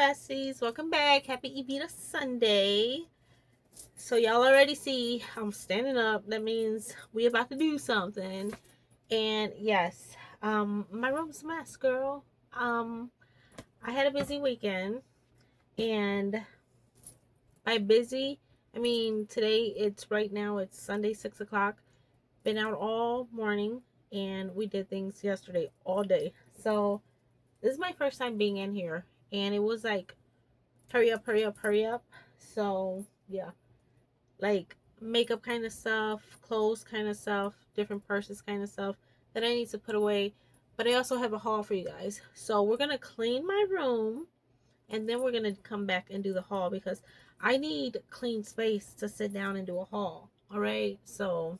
besties, welcome back. Happy Evita Sunday. So y'all already see I'm standing up. That means we about to do something. And yes, my room's a mess, girl. I had a busy weekend, and by busy, I mean today it's Sunday 6 o'clock. Been out all morning, and we did things yesterday all day. So this is my first time being in here, and it was like hurry up, hurry up, hurry up. So yeah, like makeup kind of stuff, clothes kind of stuff, different purses kind of stuff that I need to put away. But I also have a haul for you guys. So we're gonna clean my room, and then we're gonna come back and do the haul because I need clean space to sit down and do a haul. All right, so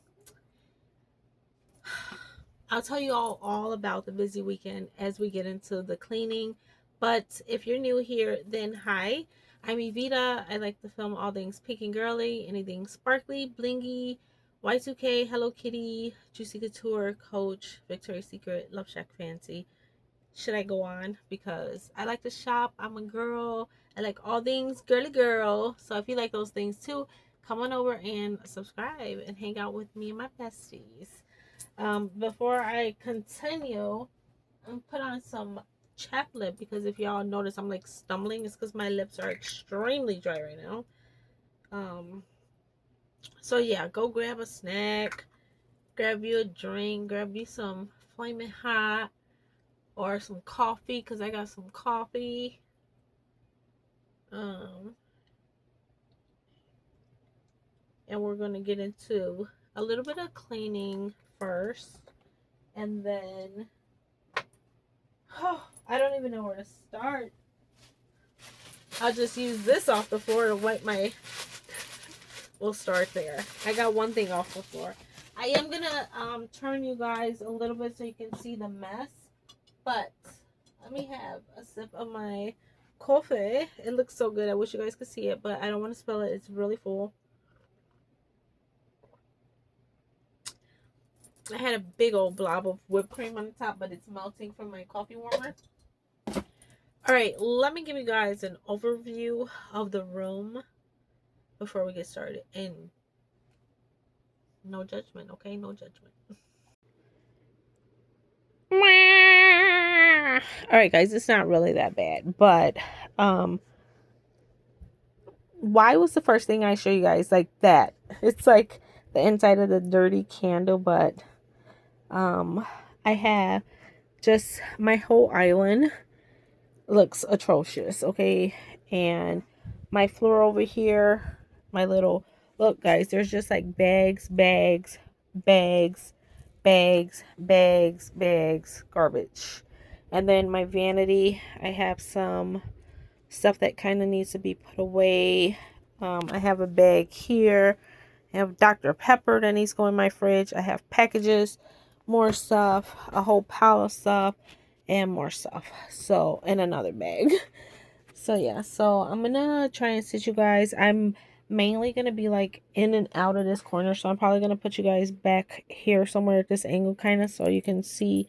I'll tell you all about the busy weekend as we get into the cleaning. But if you're new here, then hi. I'm Evita. I like to film all things pink and girly, anything sparkly, blingy, Y2K, Hello Kitty, Juicy Couture, Coach, Victoria's Secret, Love Shack Fancy. Should I go on? Because I like to shop. I'm a girl. I like all things girly girl. So if you like those things too, come on over and subscribe and hang out with me and my besties. Before I continue, I'm put on some chapped lip because if y'all notice I'm like stumbling, it's because my lips are extremely dry right now. So yeah, go grab a snack, grab you a drink, grab you some flaming hot or some coffee because I got some coffee. And we're gonna get into a little bit of cleaning first, and then I don't even know where to start. I'll just use this off the floor to wipe my... We'll start there. I got one thing off the floor. I am gonna turn you guys a little bit so you can see the mess. But let me have a sip of my coffee. It looks so good. I wish you guys could see it, but I don't want to spill it. It's really full. I had a big old blob of whipped cream on the top, but it's melting from my coffee warmer. Alright, let me give you guys an overview of the room before we get started. And no judgment, okay? No judgment. Alright, guys, it's not really that bad. But, why was the first thing I show you guys like that? It's like the inside of the dirty candle, but, I have just my whole island looks atrocious, okay? And my floor over here, my little... Look, guys, there's just like bags, garbage. And then my vanity, I have some stuff that kind of needs to be put away. I have a bag here. I have Dr. Pepper that needs to go in my fridge. I have packages, more stuff, a whole pile of stuff, and more stuff. So, in another bag. So yeah, so I'm gonna try and sit you guys. I'm mainly gonna be like in and out of this corner, so I'm probably gonna put you guys back here somewhere at this angle kind of so you can see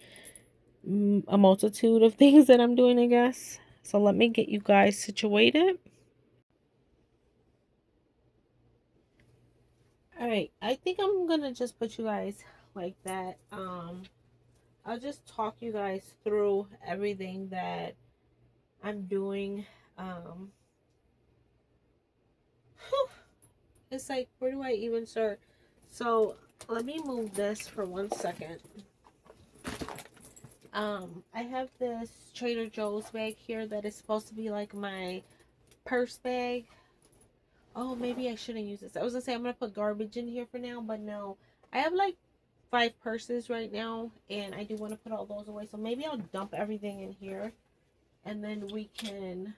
a multitude of things that I'm doing, I guess. So let me get you guys situated. Alright, I think I'm gonna just put you guys like that. I'll just talk you guys through everything that I'm doing. It's like, where do I even start? So let me move this for 1 second. I have this Trader Joe's bag here that is supposed to be like my purse bag. Oh, maybe I shouldn't use this. I was gonna say I'm gonna put garbage in here for now, but no. I have like 5 purses right now, and I do want to put all those away. So maybe I'll dump everything in here, and then we can...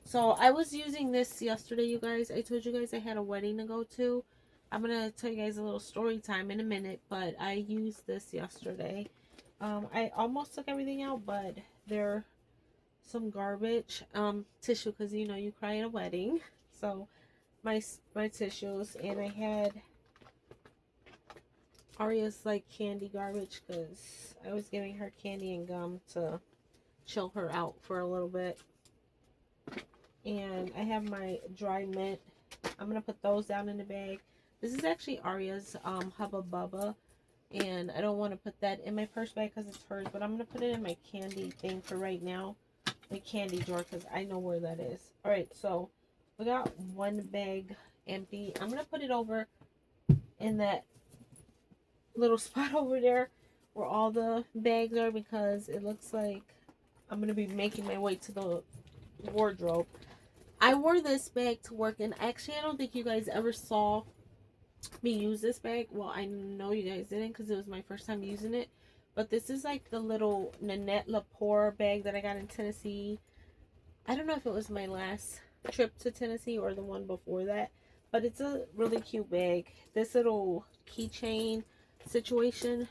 So I was using this yesterday, you guys. I told you guys I had a wedding to go to. I'm gonna tell you guys a little story time in a minute, but I used this yesterday. I almost took everything out, but there some garbage, tissue, because you know you cry at a wedding. So my tissues, and I had Aria's like candy garbage because I was giving her candy and gum to chill her out for a little bit. And I have my dry mint. I'm going to put those down in the bag. This is actually Aria's Hubba Bubba. And I don't want to put that in my purse bag because it's hers. But I'm going to put it in my candy thing for right now. My candy drawer because I know where that is. Alright, so we got one bag empty. I'm going to put it over in that little spot over there where all the bags are because it looks like I'm going to be making my way to the wardrobe. I wore this bag to work, and actually I don't think you guys ever saw me use this bag. Well, I know you guys didn't because it was my first time using it. But this is like the little Nanette Lepore bag that I got in Tennessee. I don't know if it was my last trip to Tennessee or the one before that. But it's a really cute bag. This little keychain situation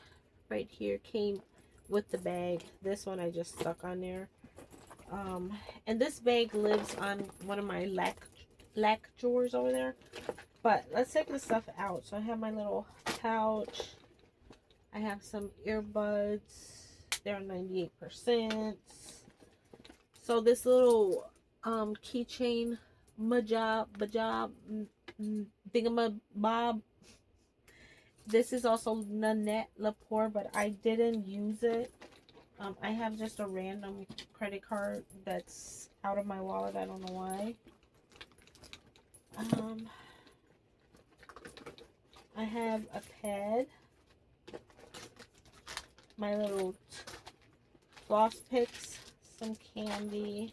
right here came with the bag. This one I just stuck on there. And this bag lives on one of my lac drawers over there. But let's take the stuff out. So I have my little pouch. I have some earbuds. They're 98%. So this little keychain majob thingamabob. This is also Nanette Lepore, but I didn't use it. I have just a random credit card that's out of my wallet. I don't know why. I have a pad. My little floss picks. Some candy.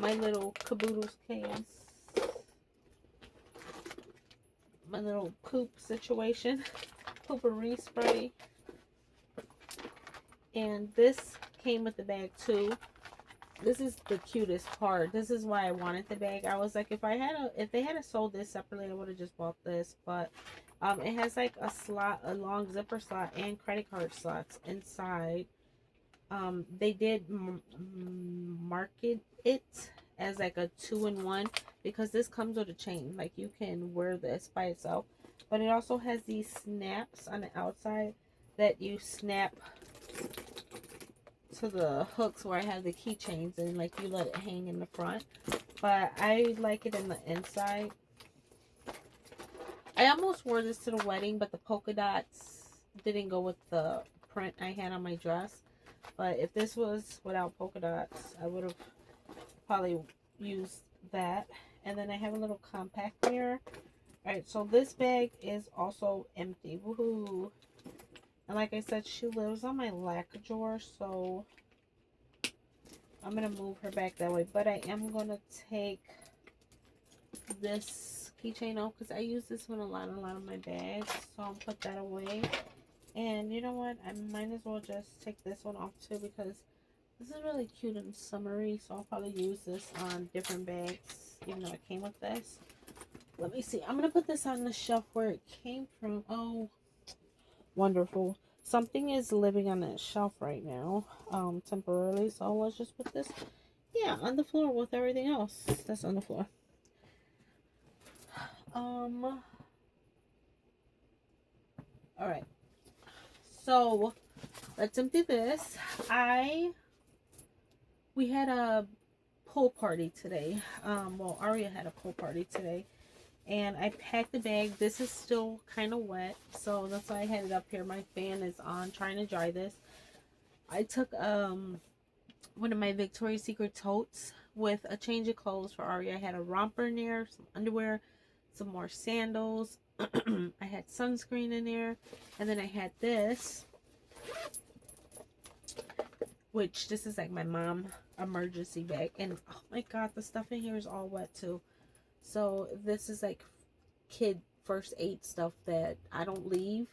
My little caboodles case. My little poop situation. Poopery spray. And this came with the bag too. This is the cutest part. This is why I wanted the bag. I was like, if they had sold this separately, I would have just bought this. But it has like a slot, a long zipper slot, and credit card slots inside. They did market it as like a 2-in-1 because this comes with a chain. Like you can wear this by itself, but it also has these snaps on the outside that you snap to the hooks where I have the keychains, and like you let it hang in the front. But I like it in the inside. I almost wore this to the wedding, but the polka dots didn't go with the print I had on my dress. But if this was without polka dots, I would have probably used that. And then I have a little compact mirror. Alright, so this bag is also empty. Woohoo! And like I said, she lives on my lac drawer, so I'm going to move her back that way. But I am going to take this keychain off because I use this one a lot of my bags. So I'll put that away. And you know what? I might as well just take this one off too because this is really cute and summery. So I'll probably use this on different bags, even though it came with this. Let me see. I'm going to put this on the shelf where it came from. Oh, wonderful. Something is living on that shelf right now, temporarily. So let's just put this, yeah, on the floor with everything else that's on the floor. All right. So let's empty this. We had a pool party today. Well, Aria had a pool party today. And I packed the bag. This is still kind of wet, so that's why I had it up here. My fan is on, trying to dry this. I took one of my Victoria's Secret totes with a change of clothes for Aria. I had a romper in there, some underwear, some more sandals. I had sunscreen in there, and then I had this, which this is like my mom emergency bag. And oh my god, the stuff in here is all wet too. So this is like kid first aid stuff that I don't leave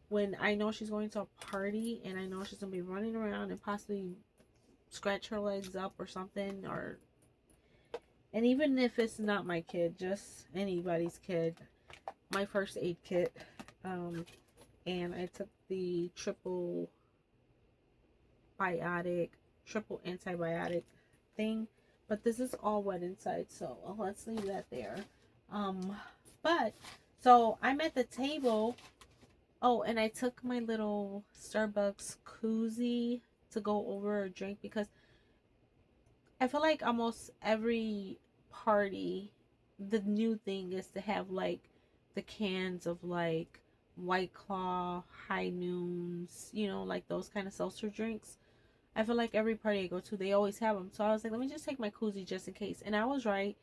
when I know she's going to a party and I know she's going to be running around and possibly scratch her legs up or something. And even if it's not my kid, just anybody's kid, my first aid kit. And I took the triple antibiotic thing. But this is all wet inside, so let's leave that there. But, so I'm at the table. Oh, and I took my little Starbucks koozie to go over a drink because I feel like almost every party, the new thing is to have like the cans of like White Claw, High Noons, you know, like those kind of seltzer drinks. I feel like every party I go to, they always have them. So I was like, let me just take my koozie just in case. And I was right.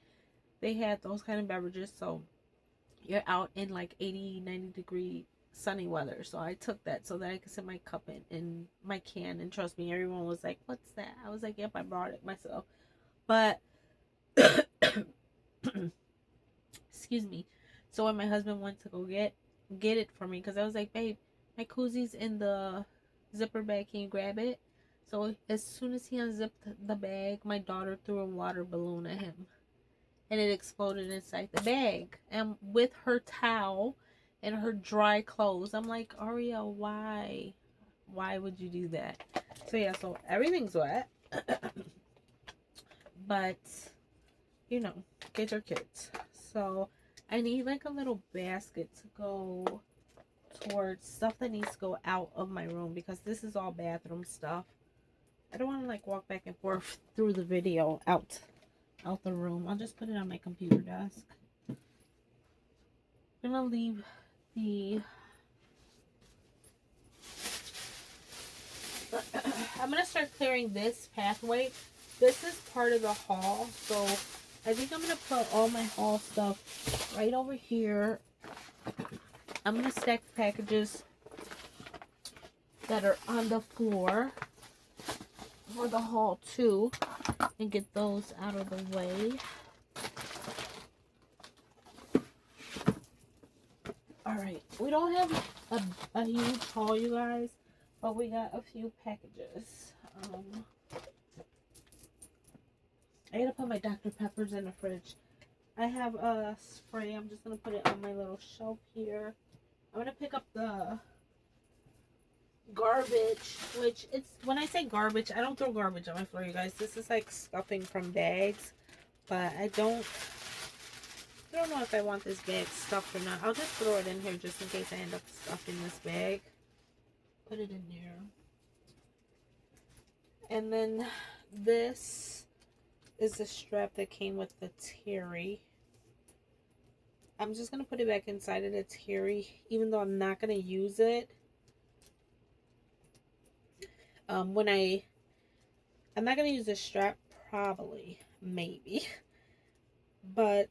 They had those kind of beverages. So you're out in like 80, 90-degree sunny weather. So I took that so that I could set my cup in my can. And trust me, everyone was like, what's that? I was like, yep, I brought it myself. But excuse me. So when my husband went to go get it for me, because I was like, babe, my koozie's in the zipper bag. Can you grab it? So as soon as he unzipped the bag, my daughter threw a water balloon at him, and it exploded inside the bag. And with her towel and her dry clothes, I'm like, Ariel, why? Why would you do that? So yeah, so everything's wet. But you know, kids are kids. So I need like a little basket to go towards stuff that needs to go out of my room, because this is all bathroom stuff. I don't want to like walk back and forth through the video out the room. I'll just put it on my computer desk. I'm gonna leave the I'm gonna start clearing this pathway. This is part of the haul, so I think I'm gonna put all my haul stuff right over here. I'm gonna stack the packages that are on the floor for the haul too, and get those out of the way. Alright, we don't have a huge haul, you guys, but we got a few packages. I gotta put my Dr. Peppers in the fridge. I have a spray. I'm just gonna put it on my little shelf here. I'm gonna pick up the garbage, which it's, when I say garbage, I don't throw garbage on my floor, you guys. This is like stuffing from bags, but I don't know if I want this bag stuffed or not. I'll just throw it in here just in case I end up stuffing this bag. Put it in there. And then this is the strap that came with the Terry. I'm just going to put it back inside of the Terry, even though I'm not going to use it. I'm not going to use the strap, probably, maybe. But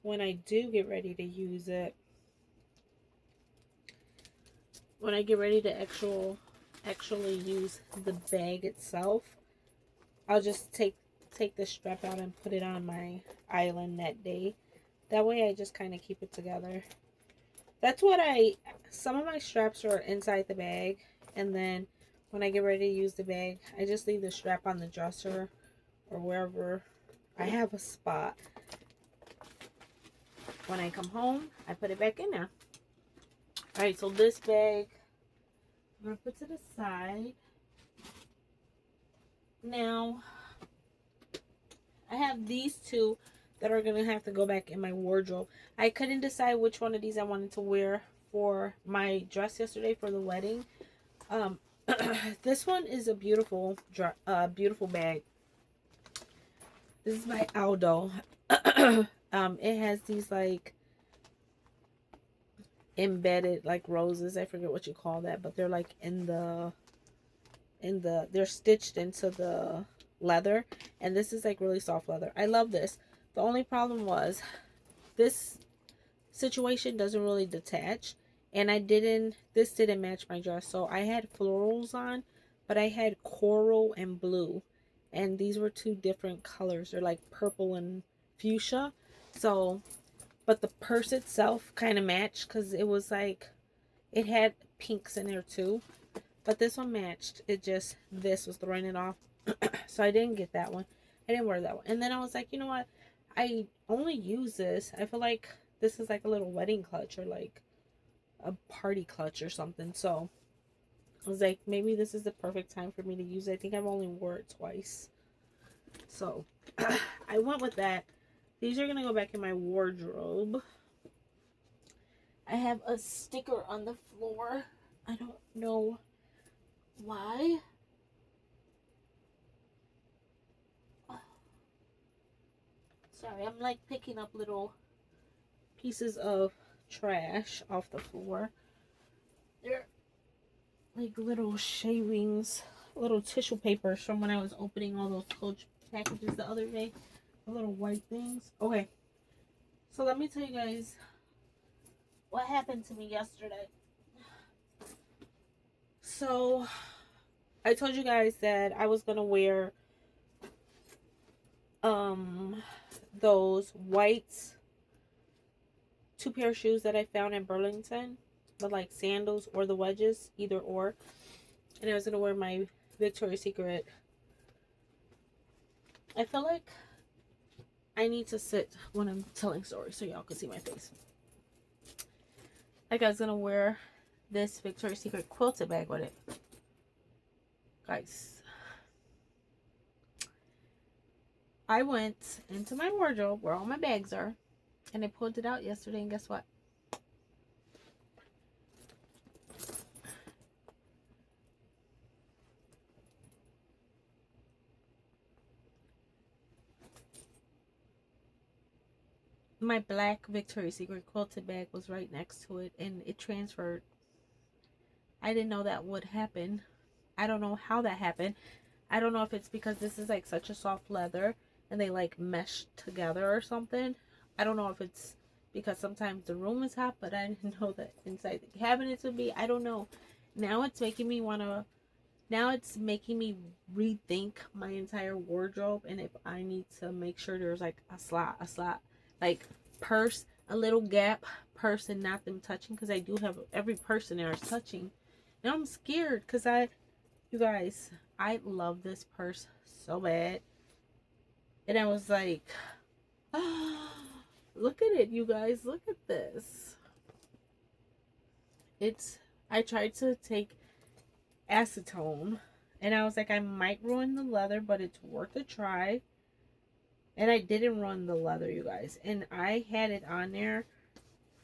when I do get ready to use it, when I get ready to actually use the bag itself, I'll just take the strap out and put it on my island that day. That way I just kind of keep it together. That's what some of my straps are inside the bag, and then when I get ready to use the bag, I just leave the strap on the dresser or wherever I have a spot. When I come home, I put it back in there. Alright, so this bag I'm going to put to the side. Now, I have these two that are going to have to go back in my wardrobe. I couldn't decide which one of these I wanted to wear for my dress yesterday for the wedding. This one is a beautiful bag. This is by Aldo. It has these like embedded like roses. I forget what you call that, but they're like they're stitched into the leather, and this is like really soft leather. I love this. The only problem was this situation doesn't really detach, and this didn't match my dress. So I had florals on, but I had coral and blue, and these were two different colors. They're like purple and fuchsia. So, but the purse itself kind of matched, because it was like, it had pinks in there too, but this one matched. This was throwing it off. So I didn't get that one. I didn't wear that one. And then I was like, you know what, I only use this, I feel like this is like a little wedding clutch or like a party clutch or something. So I was like, maybe this is the perfect time for me to use it. I think I've only wore it twice. So I went with that. These are going to go back in my wardrobe. I have a sticker on the floor. I don't know why. Sorry, I'm like picking up little pieces of trash off the floor. They're like little shavings, little tissue papers from when I was opening all those Coach packages the other day. The little white things. Okay, so let me tell you guys what happened to me yesterday. So I told you guys that I was gonna wear those white 2 pair of shoes that I found in Burlington, but like sandals or the wedges, either or. And I was gonna wear my Victoria's Secret. I feel like I need to sit when I'm telling stories so y'all can see my face. Like I was gonna wear this Victoria's Secret quilted bag with it. Guys, I went into my wardrobe where all my bags are, and I pulled it out yesterday, and guess what? My black Victoria's Secret quilted bag was right next to it, and it transferred. I didn't know that would happen. I don't know how that happened. I don't know if it's because this is like such a soft leather and they like mesh together or something. I don't know if it's because sometimes the room is hot, but I didn't know that inside the cabinet would be. I don't know. Now it's making me rethink my entire wardrobe, and if I need to make sure there's like a slot, like purse, a little gap, purse, and not them touching, because I do have every purse in there is touching. Now I'm scared because you guys, I love this purse so bad. And I was like, oh, look at it, you guys. Look at this. I tried to take acetone. And I was like, I might ruin the leather, but it's worth a try. And I didn't ruin the leather, you guys. And I had it on there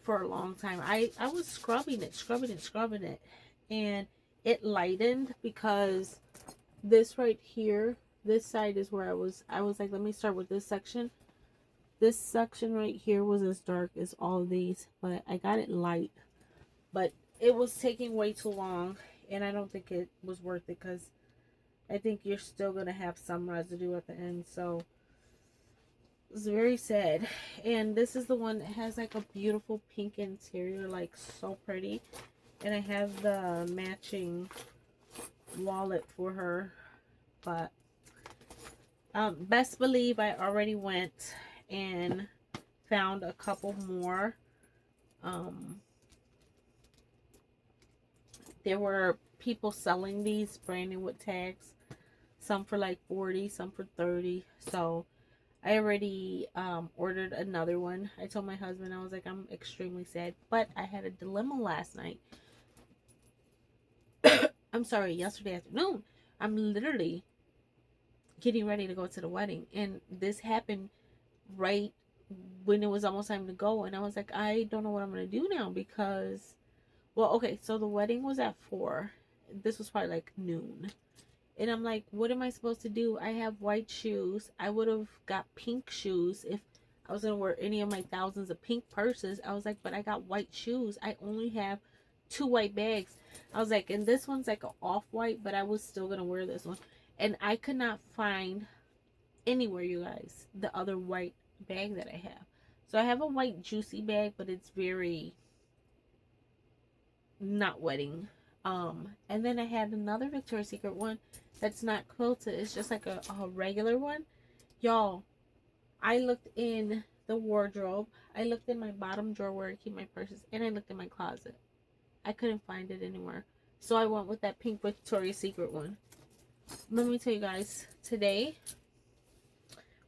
for a long time. I was scrubbing it. And it lightened because this right here, this side is where I was like, let me start with this section. This section right here was as dark as all of these, but I got it light. But it was taking way too long, and I don't think it was worth it because I think you're still going to have some residue at the end. So it's very sad. And this is the one that has like a beautiful pink interior, like so pretty. And I have the matching wallet for her. But best believe I already went and found a couple more. There were people selling these brand new with tags, some for like 40, some for 30. So I already ordered another one. I told my husband, I was like, I'm extremely sad, but I had a dilemma last night. I'm sorry, yesterday afternoon. I'm literally getting ready to go to the wedding, and this happened right when it was almost time to go. And I was like, I don't know what I'm gonna do now, because, well, okay, so the wedding was at 4. This was probably like noon, and I'm like, what am I supposed to do? I have white shoes. I would have got pink shoes if I was gonna wear any of my thousands of pink purses. I was like, but I got white shoes. I only have 2 white bags. I was like, and this one's like an off-white, but I was still gonna wear this one. And I could not find anywhere, you guys, the other white bag that I have. So I have a white juicy bag, but it's very not wedding. And then I had another Victoria's Secret one that's not quilted. It's just like a regular one. Y'all, I looked in the wardrobe. I looked in my bottom drawer where I keep my purses, and I looked in my closet. I couldn't find it anywhere. So I went with that pink Victoria's Secret one. Let me tell you guys, today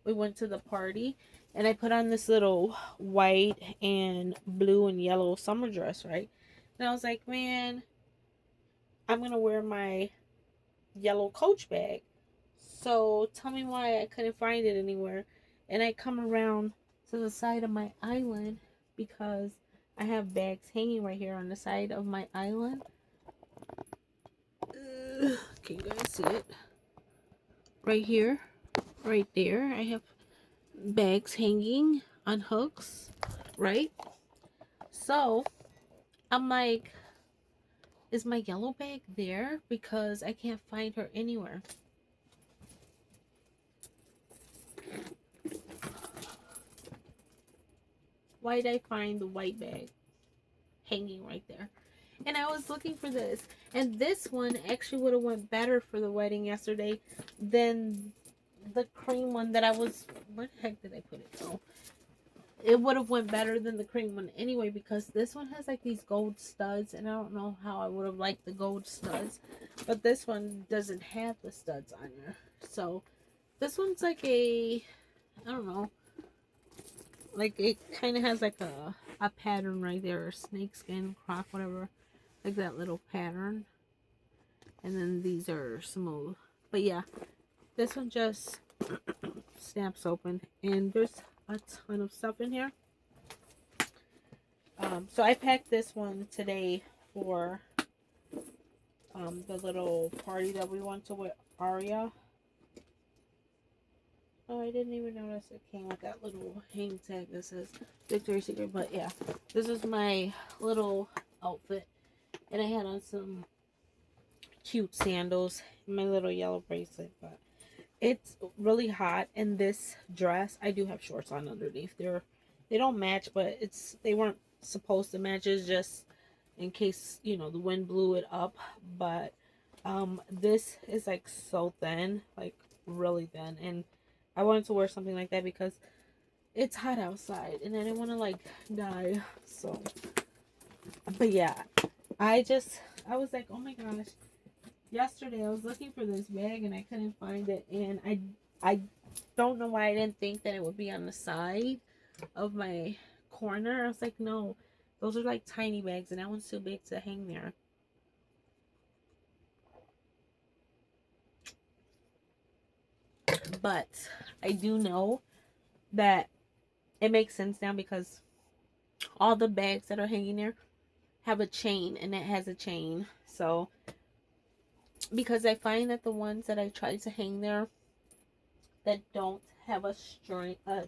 we went to the party, and I put on this little white and blue and yellow summer dress, right? And I was like, man, I'm going to wear my yellow Coach bag. So tell me why I couldn't find it anywhere. And I come around to the side of my island because I have bags hanging right here on the side of my island. Can you guys see it? Right here, right there, I have bags hanging on hooks, right? So I'm like, is my yellow bag there? Because I can't find her anywhere. Why did I find the white bag hanging right there? And I was looking for this, and this one actually would have went better for the wedding yesterday than the cream one that I was, where the heck did I put it? Oh, it would have went better than the cream one anyway, because this one has like these gold studs, and I don't know how I would have liked the gold studs, but this one doesn't have the studs on there. So this one's like a, I don't know, like it kind of has like a pattern right there, or snakeskin, croc, whatever, like that little pattern. And then these are smooth, but yeah, this one just snaps open, and there's a ton of stuff in here. So I packed this one today for the little party that we went to with Aria. Oh, I didn't even notice it came with that little hang tag that says Victoria's Secret. But yeah, this is my little outfit, and I had on some cute sandals and my little yellow bracelet. But it's really hot, and this dress, I do have shorts on underneath. They don't match, but they weren't supposed to match. It's just in case, you know, the wind blew it up. But this is like so thin, like really thin, and I wanted to wear something like that because it's hot outside and I didn't want to like die. So, but yeah, I was like, oh my gosh, yesterday I was looking for this bag and I couldn't find it, and I don't know why I didn't think that it would be on the side of my corner. I was like, no, those are like tiny bags, and that one's too big to hang there. But I do know that it makes sense now, because all the bags that are hanging there have a chain, and it has a chain. So because I find that the ones that I try to hang there that don't have a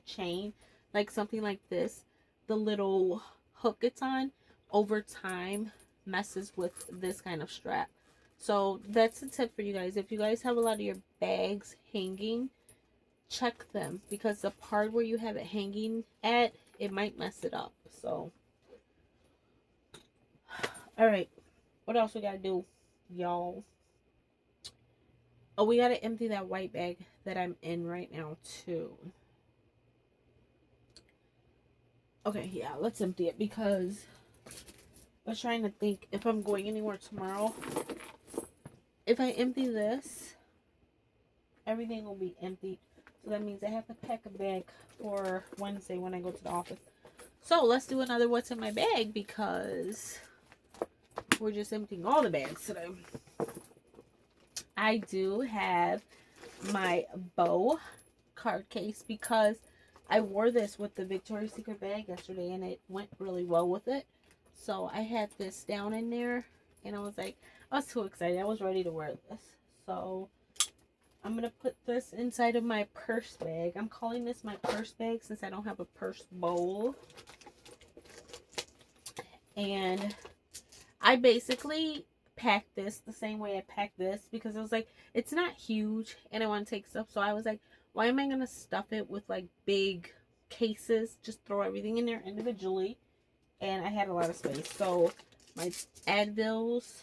chain, like something like this, the little hook it's on, over time messes with this kind of strap. So that's a tip for you guys. If you guys have a lot of your bags hanging, check them, because the part where you have it hanging at, it might mess it up. So all right, what else we gotta do, y'all? Oh, we gotta empty that white bag that I'm in right now too. Okay, yeah, let's empty it, because I was trying to think if I'm going anywhere tomorrow. If I empty this, everything will be emptied. So that means I have to pack a bag for Wednesday when I go to the office. So let's do another what's in my bag, because we're just emptying all the bags today. I do have my bow card case, because I wore this with the Victoria's Secret bag yesterday and it went really well with it. So I had this down in there, and I was like, I was too excited. I was ready to wear this. So I'm going to put this inside of my purse bag. I'm calling this my purse bag since I don't have a purse bowl. And I basically packed this the same way I packed this, because I was like, it's not huge and I want to take stuff. So I was like, why am I going to stuff it with like big cases? Just throw everything in there individually. And I had a lot of space. So my Advils,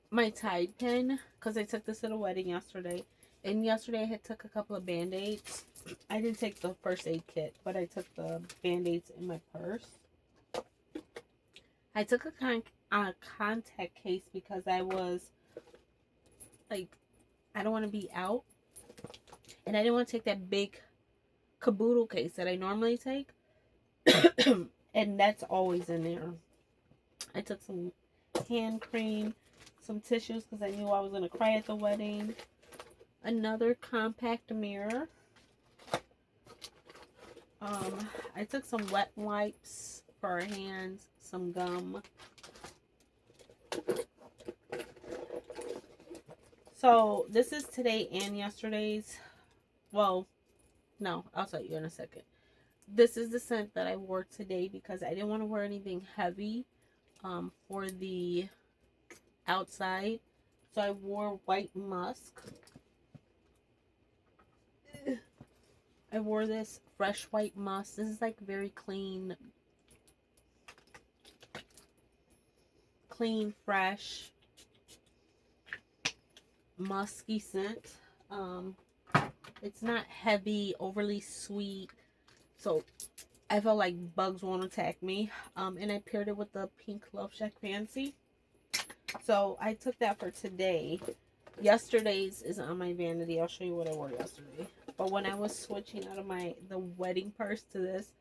my Tide pen, because I took this to the wedding yesterday. And yesterday I had took a couple of Band-Aids. I didn't take the first aid kit, but I took the Band-Aids in my purse. I took a contact case because I was like, I don't want to be out. And I didn't want to take that big caboodle case that I normally take. And that's always in there. I took some hand cream, some tissues, because I knew I was going to cry at the wedding. Another compact mirror. I took some wet wipes for our hands, some gum. So this is today and yesterday's Well, no, I'll tell you in a second. This is the scent that I wore today because I didn't want to wear anything heavy for the outside. So I wore white musk. I wore this fresh white musk. This is like very clean, fresh, musky scent. It's not heavy, overly sweet. So I felt like bugs won't attack me. And I paired it with the pink Love Shack Fancy. So I took that for today. Yesterday's is on my vanity. I'll show you what I wore yesterday. But when I was switching out of the wedding purse to this,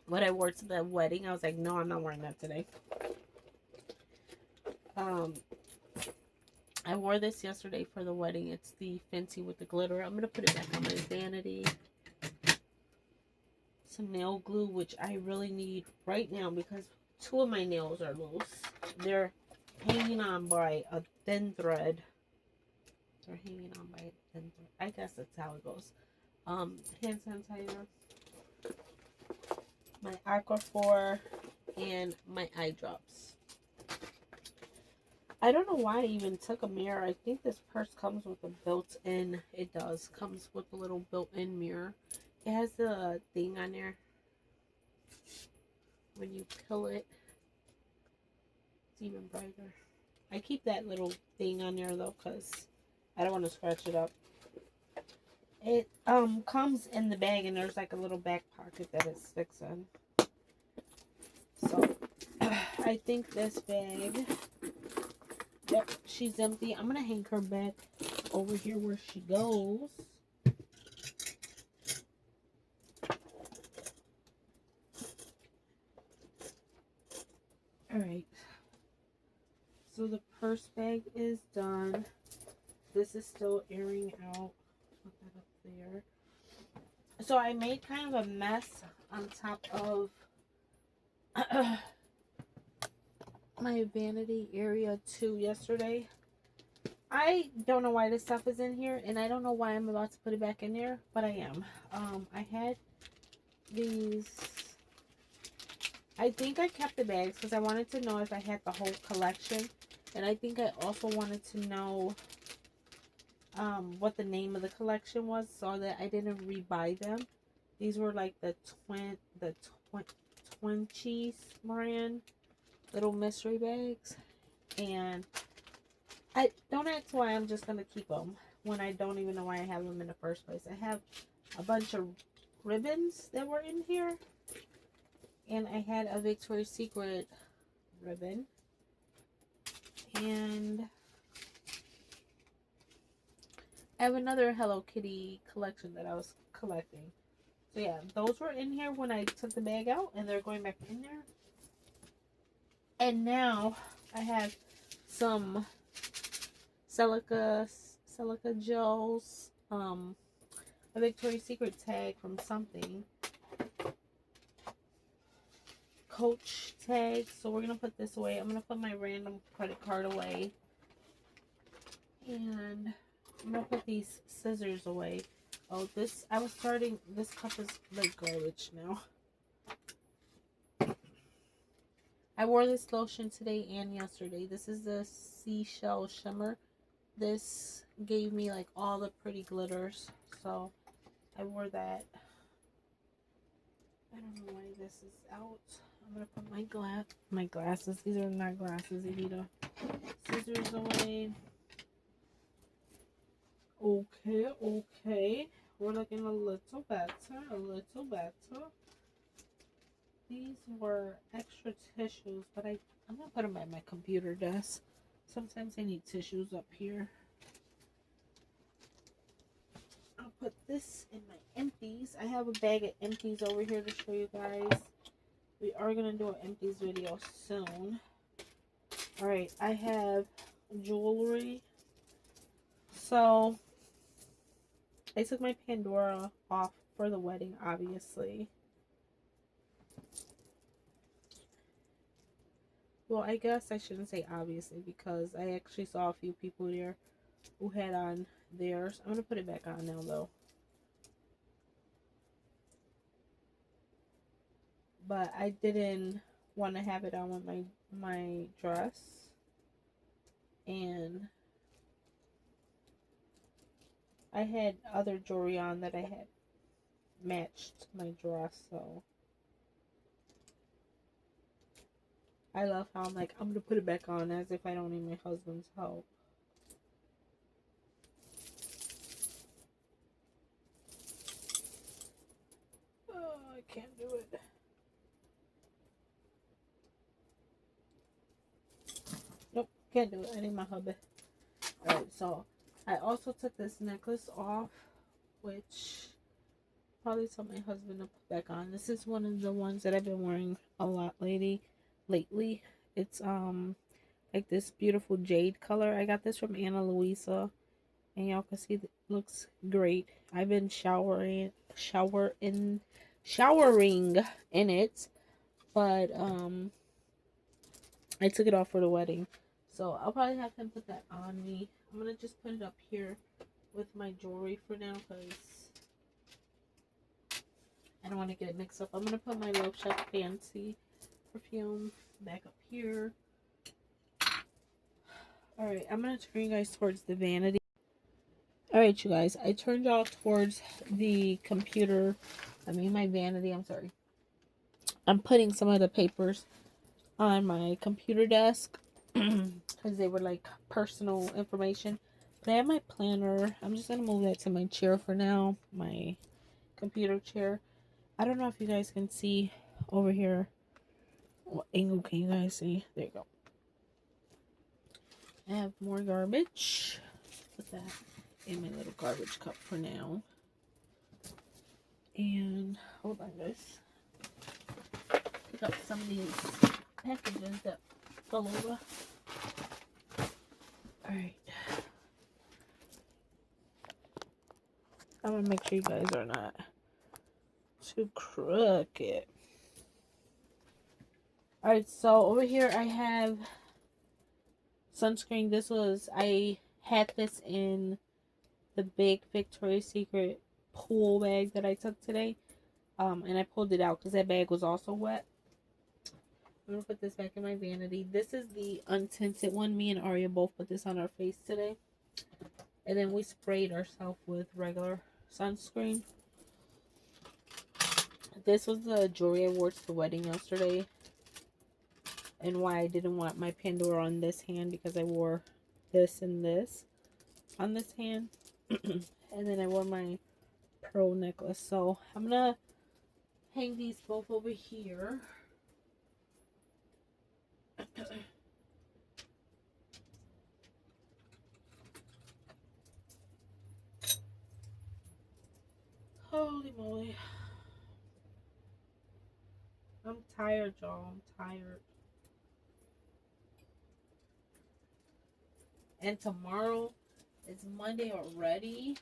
what I wore to the wedding, I was like, no, I'm not wearing that today. I wore this yesterday for the wedding. It's the Fancy with the glitter. I'm going to put it back on my vanity. Some nail glue, which I really need right now because 2 of my nails are loose. They're hanging on by a thin thread. They're hanging on by a thin thread. I guess that's how it goes. Hand sanitizer, my Aquaphor, and my eye drops. I don't know why I even took a mirror. I think this purse comes with a built-in. It does. Comes with a little built-in mirror. It has the thing on there. When you peel it, it's even brighter. I keep that little thing on there though because I don't want to scratch it up. It comes in the bag and there's like a little back pocket that it sticks in. So I think this bag, yep, she's empty. I'm gonna hang her back over here where she goes. Alright, so the purse bag is done. This is still airing out. Put that up there. So I made kind of a mess on top of my vanity area too yesterday. I don't know why this stuff is in here, and I don't know why I'm about to put it back in there, but I am. I had these. I think I kept the bags because I wanted to know if I had the whole collection. And I think I also wanted to know what the name of the collection was so that I didn't rebuy them. These were like the Twinchies brand little mystery bags. And I don't ask why I'm just going to keep them when I don't even know why I have them in the first place. I have a bunch of ribbons that were in here. And I had a Victoria's Secret ribbon. And I have another Hello Kitty collection that I was collecting. So yeah, those were in here when I took the bag out. And they're going back in there. And now I have some silica gels. A Victoria's Secret tag from something. Coach tag. So we're gonna put this away. I'm gonna put my random credit card away, and I'm gonna put these scissors away. Oh, this cup is like garbage now. I wore this lotion today and yesterday. This is the Seashell Shimmer. This gave me like all the pretty glitters, so I wore that. I don't know why this is out. I'm gonna put my glasses. These are not glasses, Evita. Scissors away. Okay. We're looking a little better. These were extra tissues, but I'm gonna put them at my computer desk. Sometimes I need tissues up here. I'll put this in my empties. I have a bag of empties over here to show you guys. We are going to do an empties video soon. Alright, I have jewelry. So, I took my Pandora off for the wedding, obviously. Well, I guess I shouldn't say obviously because I actually saw a few people there who had on there. So I'm gonna put it back on now though. But I didn't want to have it on with my dress, and I had other jewelry on that I had matched my dress, so I love how I'm like, I'm gonna put it back on as if I don't need my husband's help. Oh, I can't do it. Nope, can't do it. I need my hubby. Alright, so I also took this necklace off, which probably told my husband to put back on. This is one of the ones that I've been wearing a lot lately. It's like this beautiful jade color. I got this from Anna Luisa, and y'all can see it looks great. I've been showering in it, but I took it off for the wedding, so I'll probably have him put that on me. I'm gonna just put it up here with my jewelry for now because I don't want to get it mixed up. I'm gonna put my Love Shack Fancy perfume back up here. Alright, I'm gonna turn you guys towards the vanity. Alright, you guys, I turned y'all towards the computer. My vanity, I'm sorry. I'm putting some of the papers on my computer desk because they were like personal information. But I have my planner. I'm just gonna move that to my chair for now, my computer chair. I don't know if you guys can see over here. What angle can you guys see? There you go. I have more garbage. Put that in my little garbage cup for now. And hold on, guys. Pick up some of these packages that fell over. Alright. I'm gonna make sure you guys are not too crooked. Alright, so over here I have sunscreen. I had this in the big Victoria's Secret pool bag that I took today. And I pulled it out because that bag was also wet. I'm gonna put this back in my vanity. This is the untinted one. Me and Aria both put this on our face today. And then we sprayed ourselves with regular sunscreen. This was the jewelry I wore to the wedding yesterday. And why I didn't want my Pandora on this hand, because I wore this and this on this hand. And then I wore my pearl necklace. So I'm gonna hang these both over here. Holy moly. I'm tired, y'all. I'm tired. And tomorrow is Monday already.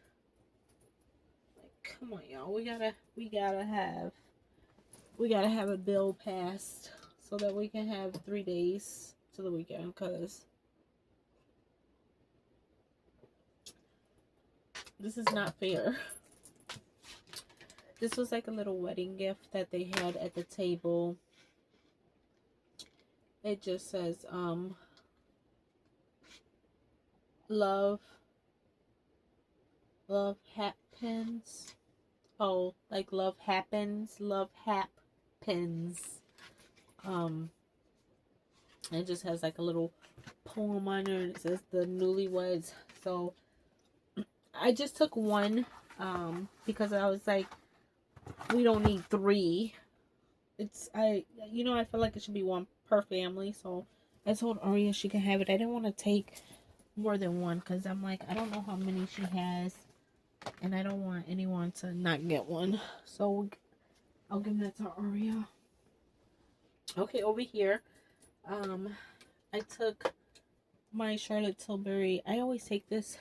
Like, come on, y'all. We gotta have a bill passed so that we can have 3 days to the weekend, because this is not fair. This was like a little wedding gift that they had at the table. It just says love happens. Oh, like love happens, love hap pins. It just has like a little poem on there, and it says the newlyweds. So I just took one because I was like, we don't need 3. I feel like it should be one per family. So I told Aria she can have it. I didn't want to take more than one because I'm like, I don't know how many she has, and I don't want anyone to not get one. So I'll give that to Aria. Okay, over here, I took my Charlotte Tilbury. I always take this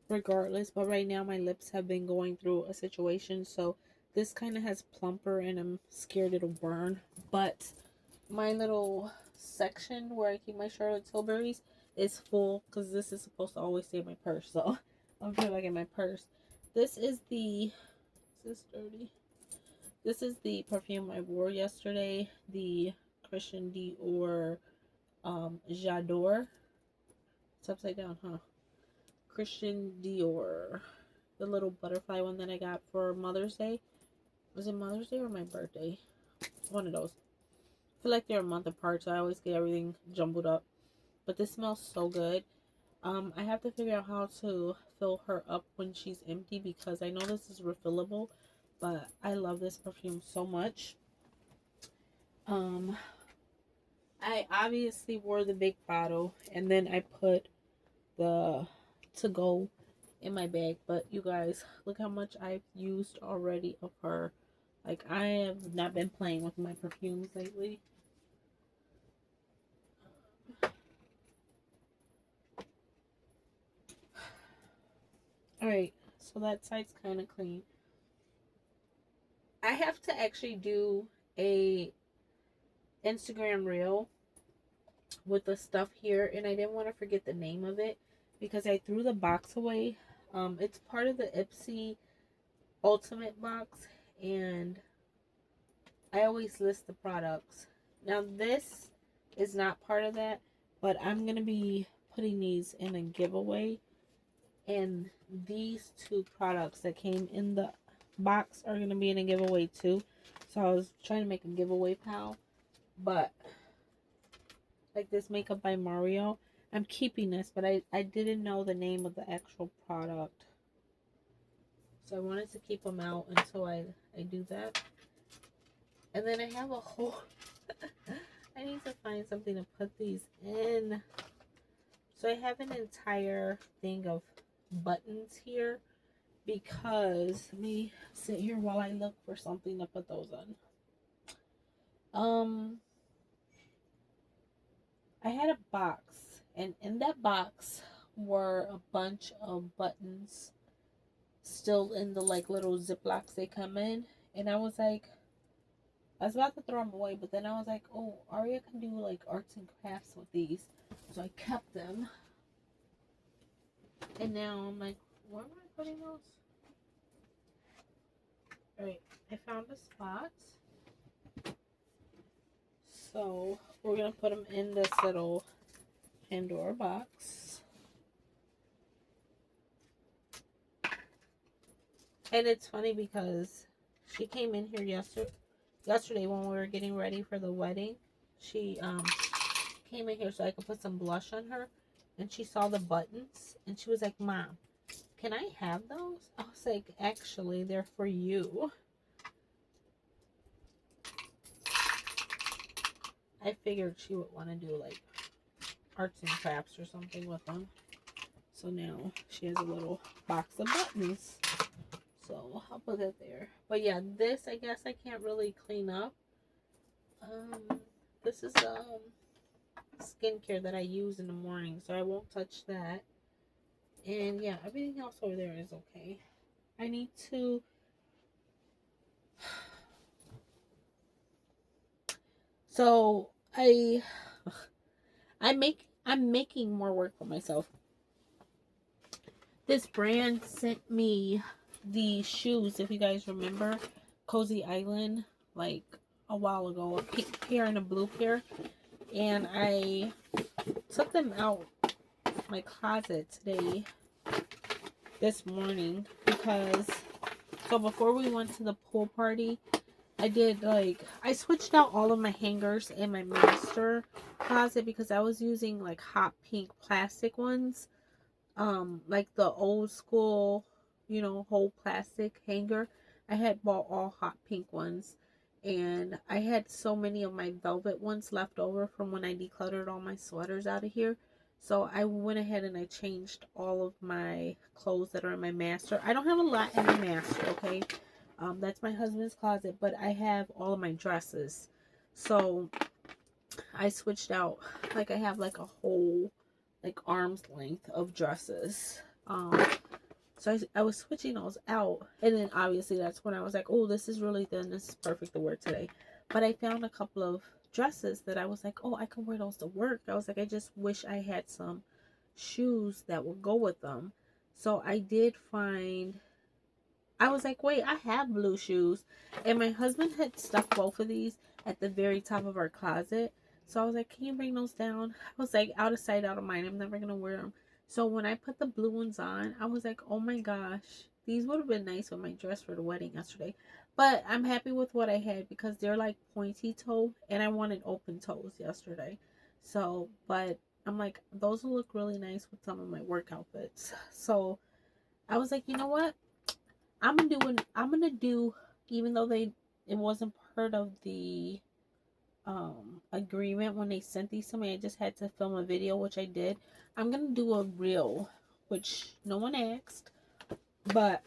regardless, but right now my lips have been going through a situation, so this kind of has plumper and I'm scared it'll burn. But my little section where I keep my Charlotte Tilburys is full because this is supposed to always stay in my purse. So I'll put it back in my purse. This is the, is this dirty? This is the perfume I wore yesterday. The Christian Dior J'adore. It's upside down, huh? Christian Dior. The little butterfly one that I got for Mother's Day. Was it Mother's Day or my birthday? One of those. I feel like they're a month apart, so I always get everything jumbled up. But this smells so good. I have to figure out how to fill her up when she's empty, because I know this is refillable, but I love this perfume so much. I obviously wore the big bottle, and then I put the to go in my bag. But you guys, look how much I've used already of her. Like, I have not been playing with my perfumes lately. Alright, so that side's kind of clean. I have to actually do a Instagram reel with the stuff here, and I didn't want to forget the name of it because I threw the box away. It's part of the Ipsy Ultimate box, and I always list the products. Now this is not part of that, but I'm gonna be putting these in a giveaway, and these two products that came in the box are gonna be in a giveaway too. So I was trying to make a giveaway pal, but like this makeup by Mario, I'm keeping this, but I didn't know the name of the actual product, so I wanted to keep them out until I do that. And then I have a whole I need to find something to put these in. So I have an entire thing of buttons here, because let me sit here while I look for something to put those on. I had a box, and in that box were a bunch of buttons still in the like little Ziplocs they come in, and I was about to throw them away, but then I was like, oh, Aria can do like arts and crafts with these, so I kept them. And now I'm like, where am I putting those? Alright, I found a spot. So we're gonna put them in this little Pandora box. And it's funny because she came in here yesterday when we were getting ready for the wedding. She came in here so I could put some blush on her, and she saw the buttons and she was like, Mom, can I have those? I was like, actually, they're for you. I figured she would want to do like arts and crafts or something with them. So now she has a little box of buttons. So I'll put that there. But yeah, this I guess I can't really clean up. This is skincare that I use in the morning, so I won't touch that. And yeah, everything else over there is okay. I need to so I'm making more work for myself. This brand sent me the shoes, if you guys remember, Cozy Island, like a while ago, a pink pair and a blue pair, and I took them out of my closet this morning, because so before we went to the pool party, I switched out all of my hangers in my master closet because I was using like hot pink plastic ones, like the old school, whole plastic hanger. I had bought all hot pink ones, and I had so many of my velvet ones left over from when I decluttered all my sweaters out of here. So I went ahead and I changed all of my clothes that are in my master. I don't have a lot in my master, okay? That's my husband's closet, but I have all of my dresses. So I switched out, like I have like a whole like arm's length of dresses. So I was switching those out, and then obviously that's when I was like, oh, this is really thin, this is perfect to wear today. But I found a couple of dresses that I was like, oh, I can wear those to work. I was like, I just wish I had some shoes that would go with them. So I did find, I was like, wait, I have blue shoes. And my husband had stuck both of these at the very top of our closet. So I was like, can you bring those down? I was like, out of sight, out of mind. I'm never going to wear them. So when I put the blue ones on, I was like, oh my gosh, these would have been nice with my dress for the wedding yesterday. But I'm happy with what I had because they're like pointy toe and I wanted open toes yesterday. So, but I'm like, those will look really nice with some of my work outfits. So I was like, you know what? I'm gonna do, even though it wasn't part of the agreement when they sent these to me, I just had to film a video, which I did. I'm gonna do a reel, which no one asked, but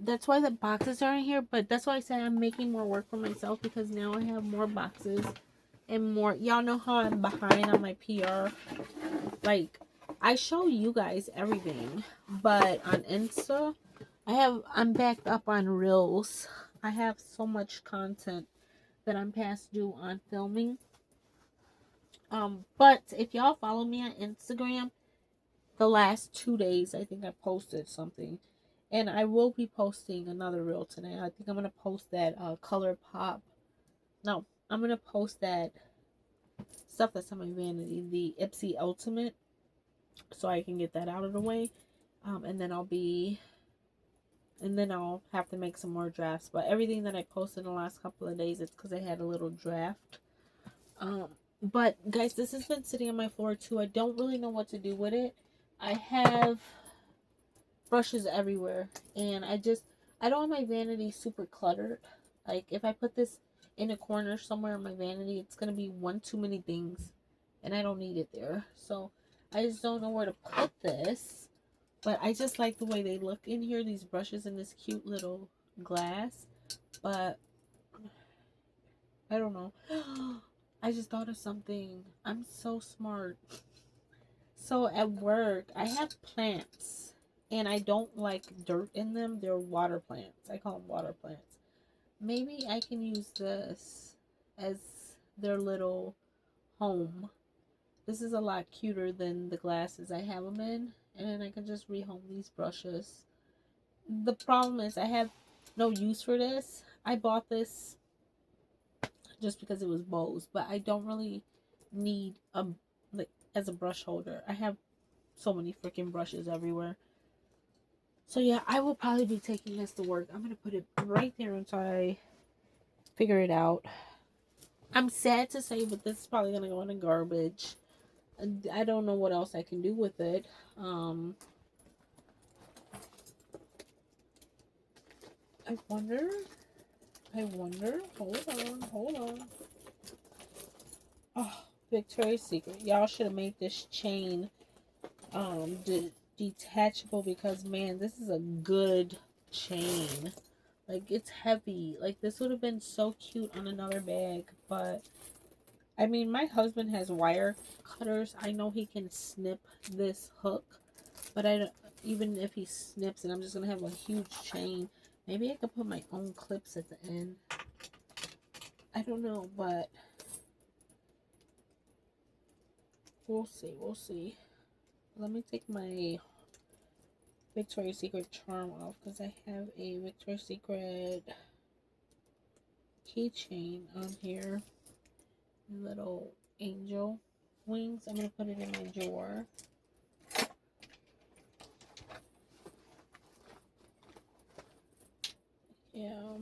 that's why the boxes are in here. But that's why I said I'm making more work for myself, because now I have more boxes and more. Y'all know how I'm behind on my PR. Like, I show you guys everything, but on Insta I'm backed up on reels. I have so much content that I'm past due on filming. But if y'all follow me on Instagram, the last 2 days I think I posted something. And I will be posting another reel today. I think I'm gonna post that color pop. No, I'm gonna post that stuff that's on my vanity, the Ipsy Ultimate, so I can get that out of the way. And then I'll have to make some more drafts. But everything that I posted in the last couple of days, it's because I had a little draft. But guys, this has been sitting on my floor too. I don't really know what to do with it. I have brushes everywhere, and I don't want my vanity super cluttered. Like, if I put this in a corner somewhere in my vanity, it's gonna be one too many things, and I don't need it there. So I just don't know where to put this. But I just like the way they look in here, these brushes in this cute little glass. But I don't know. I just thought of something. I'm so smart. So at work, I have plants. And I don't like dirt in them. They're water plants. I call them water plants. Maybe I can use this as their little home. This is a lot cuter than the glasses I have them in. And then I can just rehome these brushes. The problem is I have no use for this. I bought this just because it was Bose, but I don't really need a, like, as a brush holder. I have so many freaking brushes everywhere. So yeah, I will probably be taking this to work. I'm gonna put it right there until I figure it out. I'm sad to say, but this is probably gonna go in the garbage. I don't know what else I can do with it. I wonder. Hold on. Oh, Victoria's Secret. Y'all should have made this chain detachable, because man, this is a good chain. Like, it's heavy. Like, this would have been so cute on another bag, but I mean, my husband has wire cutters. I know he can snip this hook, but I don't, even if he snips it, I'm just gonna have a huge chain. Maybe I could put my own clips at the end. I don't know, but we'll see. Let me take my Victoria's Secret charm off, because I have a Victoria's Secret keychain on here. Little angel wings. I'm going to put it in my drawer. Yeah.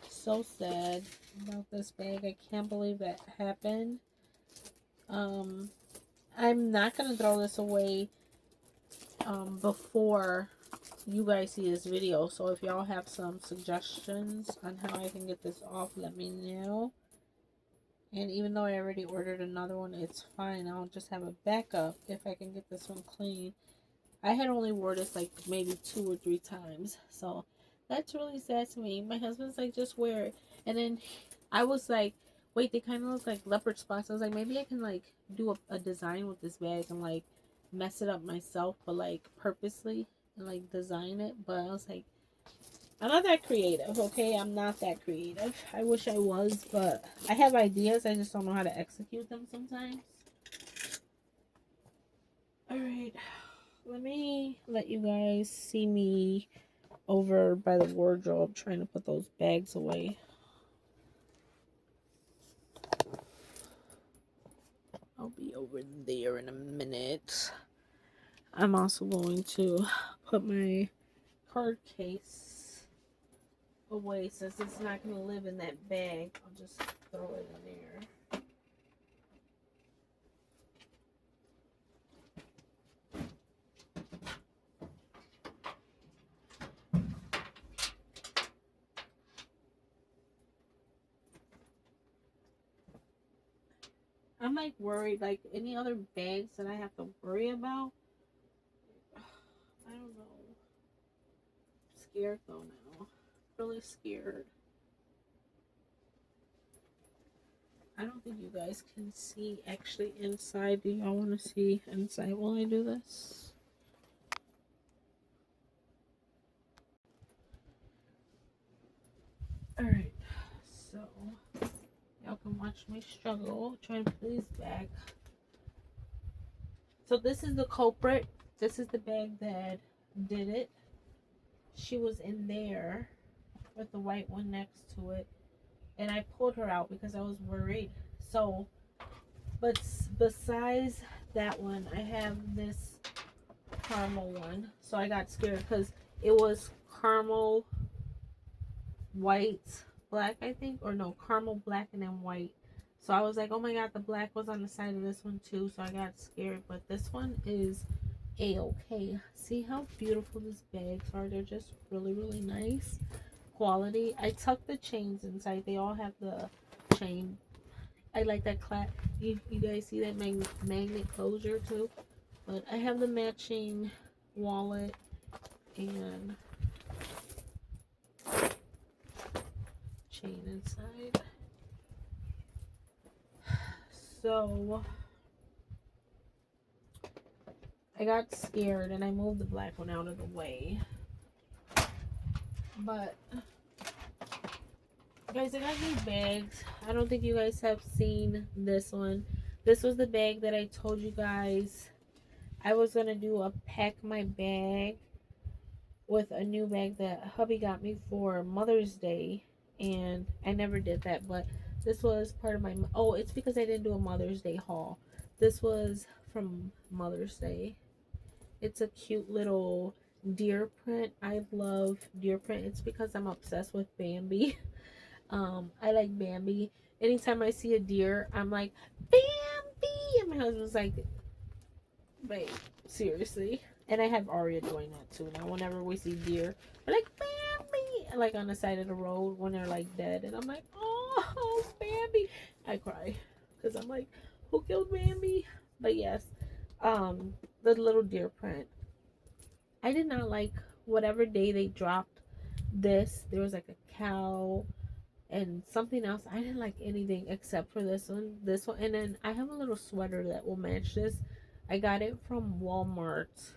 So sad about this bag. I can't believe that happened. I'm not going to throw this away before you guys see this video. So if y'all have some suggestions on how I can get this off, let me know. And even though I already ordered another one, it's fine. I'll just have a backup if I can get this one clean. I had only wore this like maybe 2 or 3 times. So that's really sad to me. My husband's like, just wear it. And then I was like, wait, they kind of look like leopard spots. I was like, maybe I can like do a design with this bag and like mess it up myself, but like purposely, and like design it. But I was like, I'm not that creative, okay? I'm not that creative. I wish I was, but I have ideas. I just don't know how to execute them sometimes. Alright. let me let you guys see me over by the wardrobe trying to put those bags away. I'll be over there in a minute. I'm also going to put my card case away since it's not going to live in that bag. I'll just throw it in there. I'm like worried, like any other bags that I have to worry about. I don't know. I'm scared though now. Really scared. I don't think you guys can see actually inside. Do y'all want to see inside while I do this? Alright, so y'all can watch me struggle trying to put these back. So this is the culprit. This is the bag that did it. She was in there with the white one next to it. And I pulled her out because I was worried. So, but besides that one, I have this caramel one. So I got scared because it was caramel, white, black, I think. Or no, caramel, black, and then white. So I was like, oh my god, the black was on the side of this one too. So I got scared. But this one is a-okay. See how beautiful these bags are? They're just really, really nice quality. I tucked the chains inside. They all have the chain. I like that you guys see that magnet closure too? But I have the matching wallet and chain inside. So I got scared and I moved the black one out of the way. But guys, I got new bags. I don't think you guys have seen this one. This was the bag that I told you guys I was gonna do a pack my bag with a new bag that hubby got me for Mother's Day, and I never did that. But this was part of my, oh, it's because I didn't do a Mother's Day haul. This was from Mother's Day. It's a cute little deer print. I love deer print. It's because I'm obsessed with Bambi. I like Bambi. Anytime I see a deer, I'm like, Bambi! And my husband's like, babe, seriously? And I have Aria doing that too. Now, whenever we see deer, we're like, Bambi! Like on the side of the road when they're like dead. And I'm like, oh, Bambi! I cry. Because I'm like, who killed Bambi? But yes, the little deer print. I did not like whatever day they dropped this. There was like a cow and something else. I didn't like anything except for this one, and then I have a little sweater that will match this. I got it from Walmart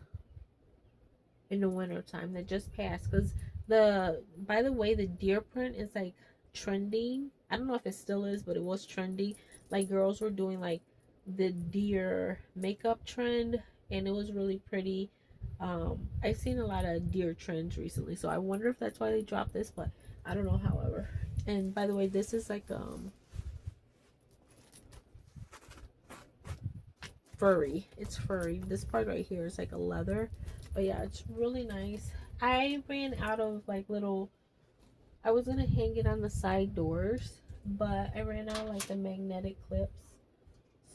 in the winter time that just passed, because by the way, the deer print is like trending. I don't know if it still is, but it was trendy. Like girls were doing like the deer makeup trend, and it was really pretty. I've seen a lot of deer trends recently, so I wonder if that's why they dropped this, but I don't know. However, and by the way, this is like furry. It's furry. This part right here is like a leather, but yeah, it's really nice. I ran out of like little, I was gonna hang it on the side doors, but I ran out of like the magnetic clips.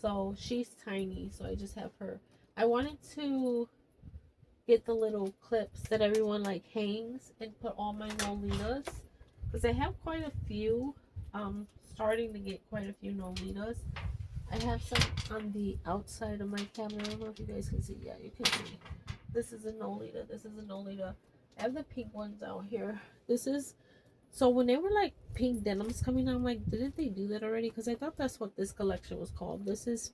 So she's tiny, so I just have her. I wanted to get the little clips that everyone like hangs and put all my Nolitas, because I have quite a few. Starting to get quite a few Nolitas. I have some on the outside of my camera. I don't know if you guys can see. Yeah, you can see. This is a Nolita. This is a Nolita. I have the pink ones out here. This is, so when they were like pink denims coming out, I'm like, didn't they do that already? Because I thought that's what this collection was called. This is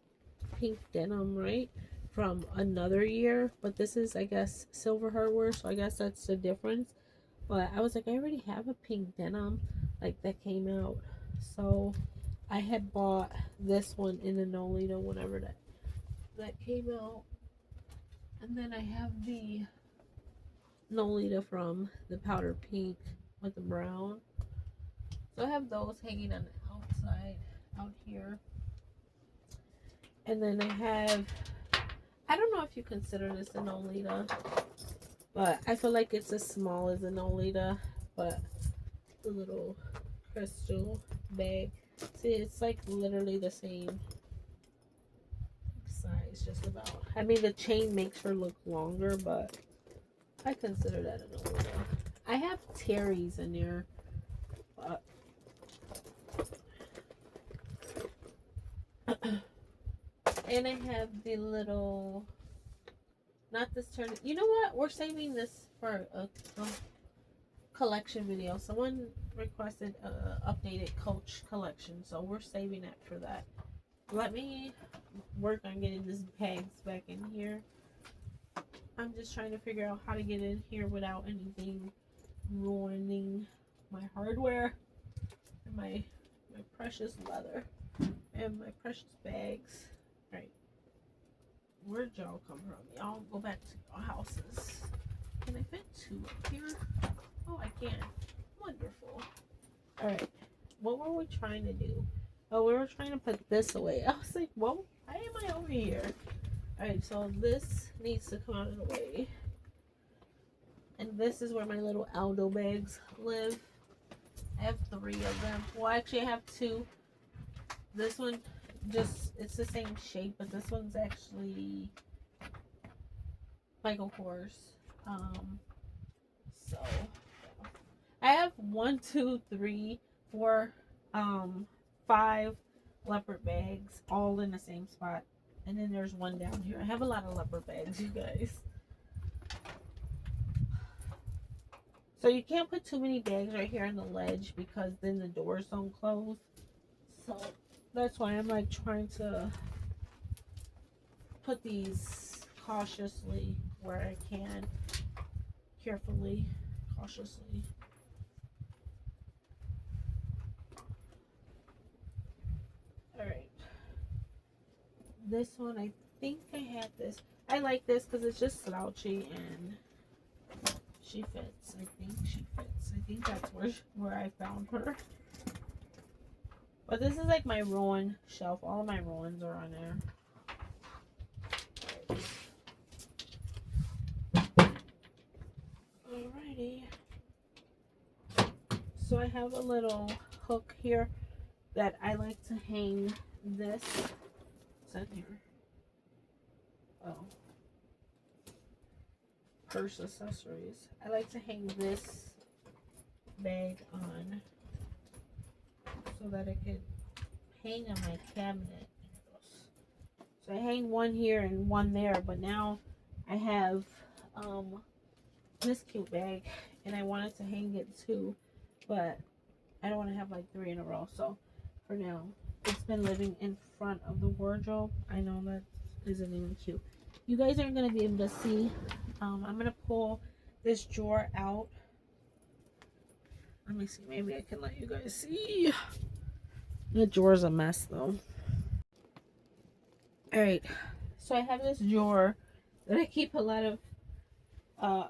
pink denim, right? From another year. But this is, I guess, silver hardware. So I guess that's the difference. But I was like, I already have a pink denim like that came out. So I had bought this one in the Nolita whenever that came out. And then I have the Nolita from the powder pink with the brown. So I have those hanging on the outside out here. And then I have, I don't know if you consider this a Nolita, but I feel like it's as small as a Nolita, but the little crystal bag. See, it's like literally the same size, just about. I mean, the chain makes her look longer, but I consider that a Nolita. I have Terry's in there, but and I have the little, not this turn. You know what? We're saving this for a collection video. Someone requested a updated Coach collection, so we're saving it for that. Let me work on getting this bags back in here. I'm just trying to figure out how to get in here without anything ruining my hardware and my precious leather and my precious bags. All right, where'd y'all come from? Y'all go back to your houses. Can I fit two up here? Oh, I can. Wonderful. All right, what were we trying to do? Oh, we were trying to put this away. I was like, whoa, why am I over here? All right, so this needs to come out of the way. And this is where my little Aldo bags live. I have 3 of them. Well, actually, I have 2. This one, just, it's the same shape, but this one's actually Michael Kors. So, I have 1, 2, 3, 4, 5 leopard bags, all in the same spot. And then there's one down here. I have a lot of leopard bags, you guys. So you can't put too many bags right here on the ledge because then the doors don't close. So that's why I'm like trying to put these cautiously where I can. Carefully, cautiously. Alright. This one, I think I had this. I like this because it's just slouchy and she fits. I think she fits. I think that's where I found her. But this is like my Rowan shelf. All of my Rowans are on there. Alrighty. So I have a little hook here that I like to hang this. What's that here? Oh. Purse accessories. I like to hang this bag on so that it could hang on my cabinet. So I hang one here and one there, but now I have this cute bag and I wanted to hang it too, but I don't want to have like 3 in a row. So for now, it's been living in front of the wardrobe. I know that isn't even cute. You guys aren't going to be able to see. I'm going to pull this drawer out. Let me see. Maybe I can let you guys see. The drawer's a mess though. Alright. So I have this drawer that I keep a lot of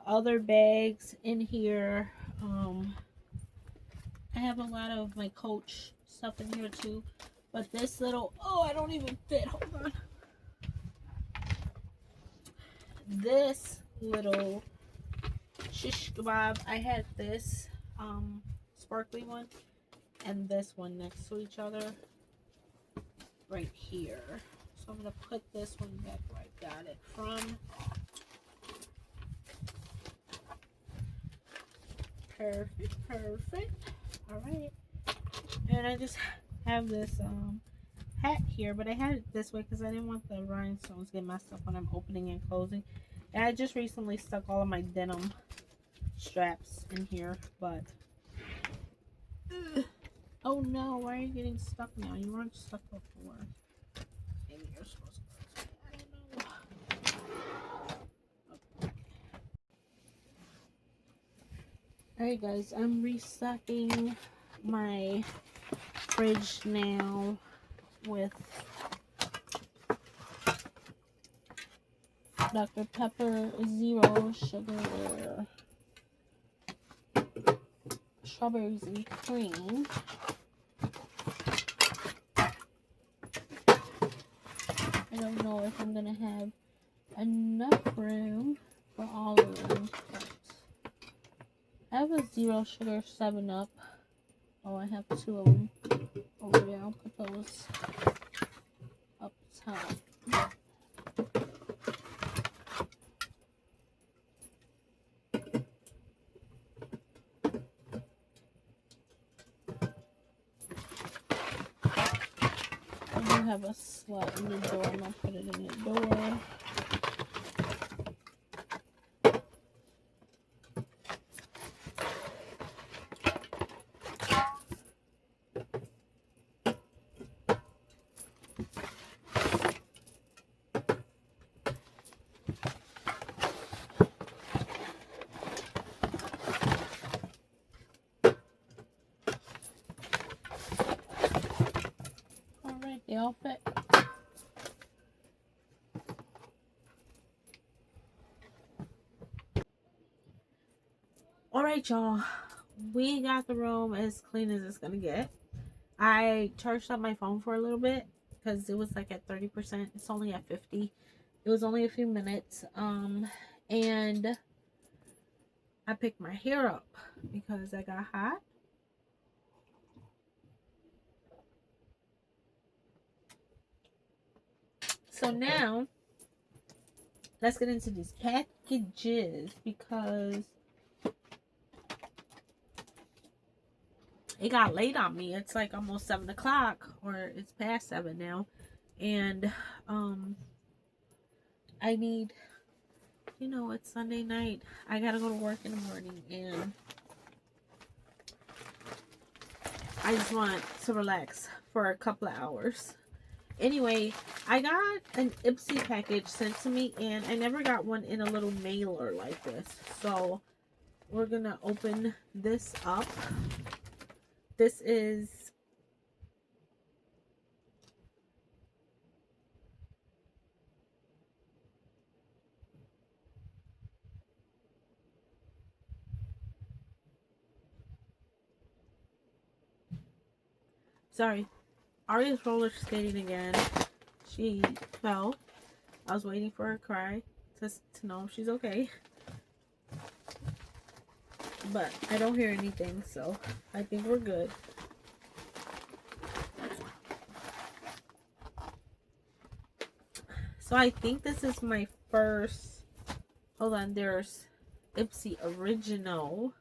other bags in here. I have a lot of my Coach stuff in here too. But this little... Oh, I don't even fit. Hold on. This little shish kebab, I had this sparkly one and this one next to each other right here. So I'm going to put this one back where I got it from. Perfect, perfect. Alright. And I just have this hat here, but I had it this way because I didn't want the rhinestones to get messed up when I'm opening and closing. And I just recently stuck all of my denim straps in here, but oh no, why are you getting stuck now? You weren't stuck before. Maybe you're supposed to go this way. I don't know. Okay. Alright guys, I'm restocking my fridge now with Dr. Pepper Zero Sugar Strawberries and Cream. I don't know if I'm gonna have enough room for all of them, but I have a zero sugar 7-Up. Oh, I have 2 of them over there. I'll put those up top. I do have a slot in the door. I'm gonna put it in the door. Alright, they all fit. Alright, y'all. We got the room as clean as it's gonna get. I charged up my phone for a little bit because it was like at 30%. It's only at 50. It was only a few minutes. And I picked my hair up because I got hot. So now let's get into these packages because it got late on me. It's like almost 7 o'clock, or it's past 7 now. And I need, you know, it's Sunday night. I gotta go to work in the morning, and I just want to relax for a couple of hours. Anyway, I got an Ipsy package sent to me, and I never got one in a little mailer like this. So we're gonna open this up. This is sorry, Aria's roller skating again. She fell. I was waiting for her to cry to know if she's okay. But I don't hear anything, so I think we're good. So I think this is my first, hold on, there's Ipsy Original.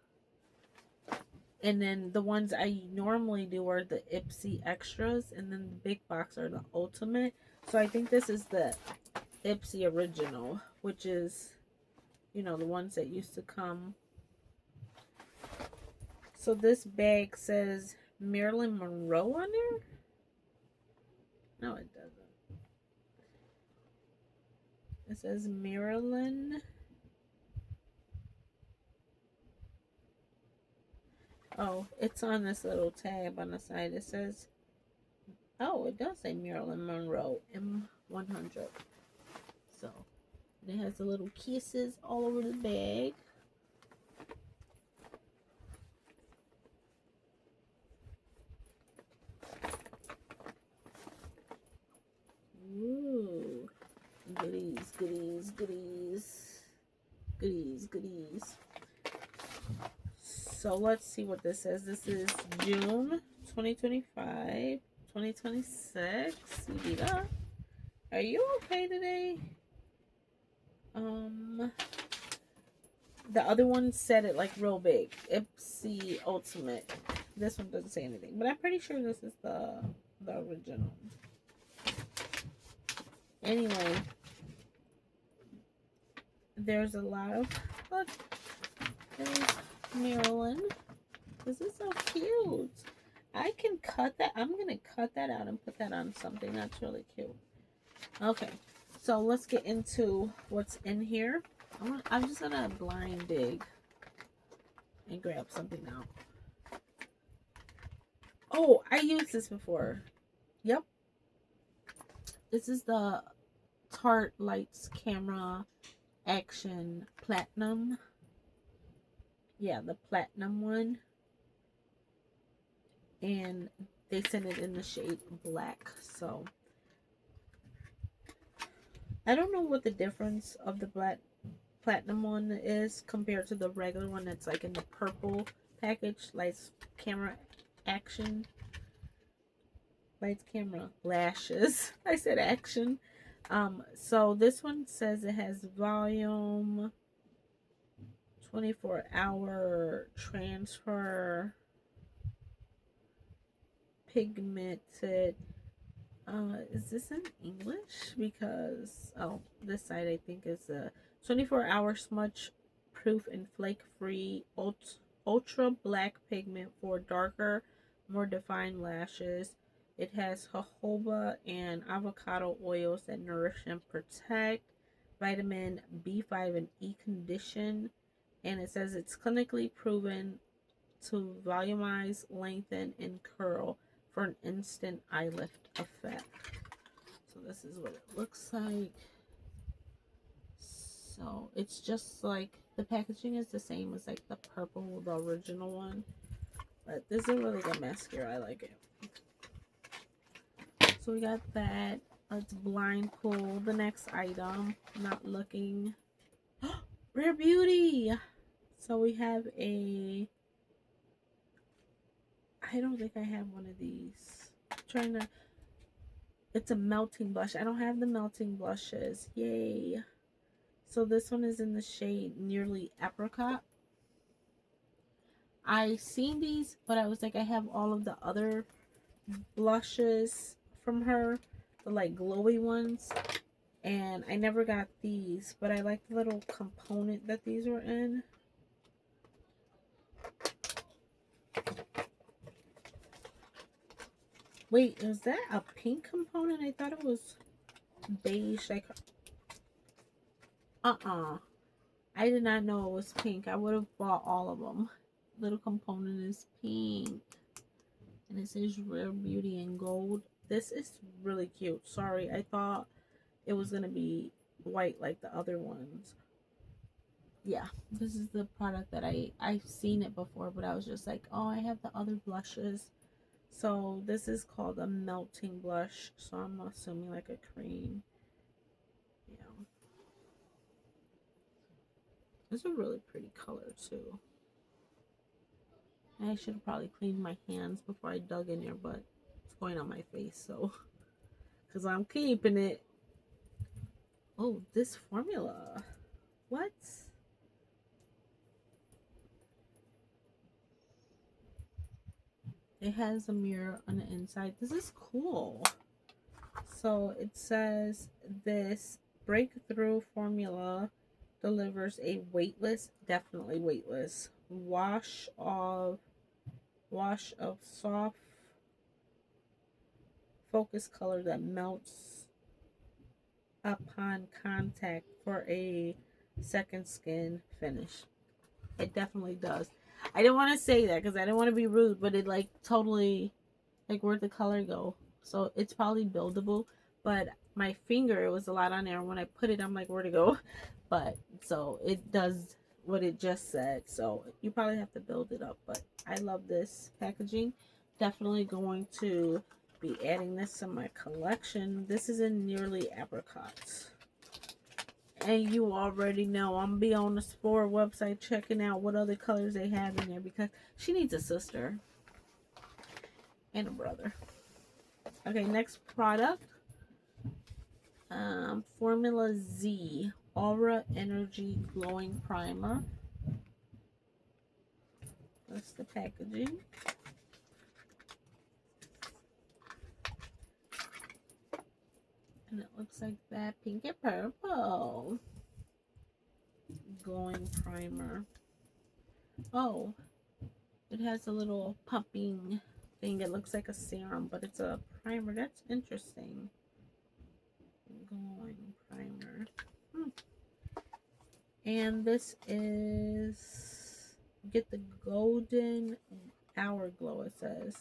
And then the ones I normally do are the Ipsy Extras, and then the big box are the Ultimate. So I think this is the Ipsy Original, which is, you know, the ones that used to come. So this bag says Marilyn Monroe on there? No, it doesn't. It says Marilyn. Oh, it's on this little tab on the side. It says, oh, it does say Marilyn Monroe M100. So it has the little kisses all over the bag. Ooh, goodies, goodies, goodies, goodies, goodies. So let's see what this says. This is June 2025, 2026. Evita, are you okay today? The other one said it like real big. Ipsy Ultimate. This one doesn't say anything, but I'm pretty sure this is the original. Anyway, there's a lot of, look, there's Marilyn. This is so cute. I can cut that. I'm gonna cut that out and put that on something. That's really cute. Okay, so let's get into what's in here. I'm just gonna blind dig and grab something out. Oh, I used this before. Yep. This is the Tarte Lights Camera Action Platinum. Yeah, the platinum one. And they sent it in the shade black. So I don't know what the difference of the platinum one is compared to the regular one that's like in the purple package. Lights Camera Action. Lights Camera Lashes. I said action. So this one says it has volume, 24-hour transfer, pigmented. Is this in English? Because this side I think is a 24-hour smudge proof and flake free ultra black pigment for darker, more defined lashes. It has jojoba and avocado oils that nourish and protect, vitamin B5 and E condition, and it says it's clinically proven to volumize, lengthen, and curl for an instant eye lift effect. So this is what it looks like. So it's just like the packaging is the same as like the purple, the original one. But this is a really good mascara. I like it. So we got that. Let's blind pull the next item. Not looking. Rare Beauty. So we have a. I don't think I have one of these. I'm trying to. It's a melting blush. I don't have the melting blushes. Yay. So this one is in the shade Nearly Apricot. I seen these, but I was like, I have all of the other blushes from her, the like glowy ones, and I never got these, but I like the little component that these were in. Wait, is that a pink component? I thought it was beige. Like, I did not know it was pink. I would have bought all of them. Little component is pink. And it says Rare Beauty in gold. This is really cute. Sorry, I thought it was going to be white like the other ones. Yeah, this is the product that I've seen it before, but I was just like, oh, I have the other blushes. So this is called a melting blush. So I'm assuming like a cream. Yeah. It's a really pretty color too. I should have probably cleaned my hands before I dug in there, but it's going on my face, so because I'm keeping it. Oh, this formula. What? It has a mirror on the inside. This is cool. So it says this breakthrough formula delivers a weightless, definitely weightless, wash of soft focus color that melts upon contact for a second skin finish. It definitely does. I didn't want to say that because I didn't want to be rude, but it like totally, like, where'd the color go? So it's probably buildable, but my finger, it was a lot on there. When I put it, I'm like, where'd it go? But so it does what it just said. So you probably have to build it up, but I love this packaging. Definitely going to be adding this to my collection. This is in Nearly Apricots. And you already know I'm be on the Spore website checking out what other colors they have in there because she needs a sister and a brother. Okay, next product. Formula Z Aura Energy Glowing Primer. That's the packaging. And it looks like that, pink and purple. Glowing primer. Oh, it has a little pumping thing. It looks like a serum, but it's a primer. That's interesting. Glowing primer. And this is get the golden hour glow, it says.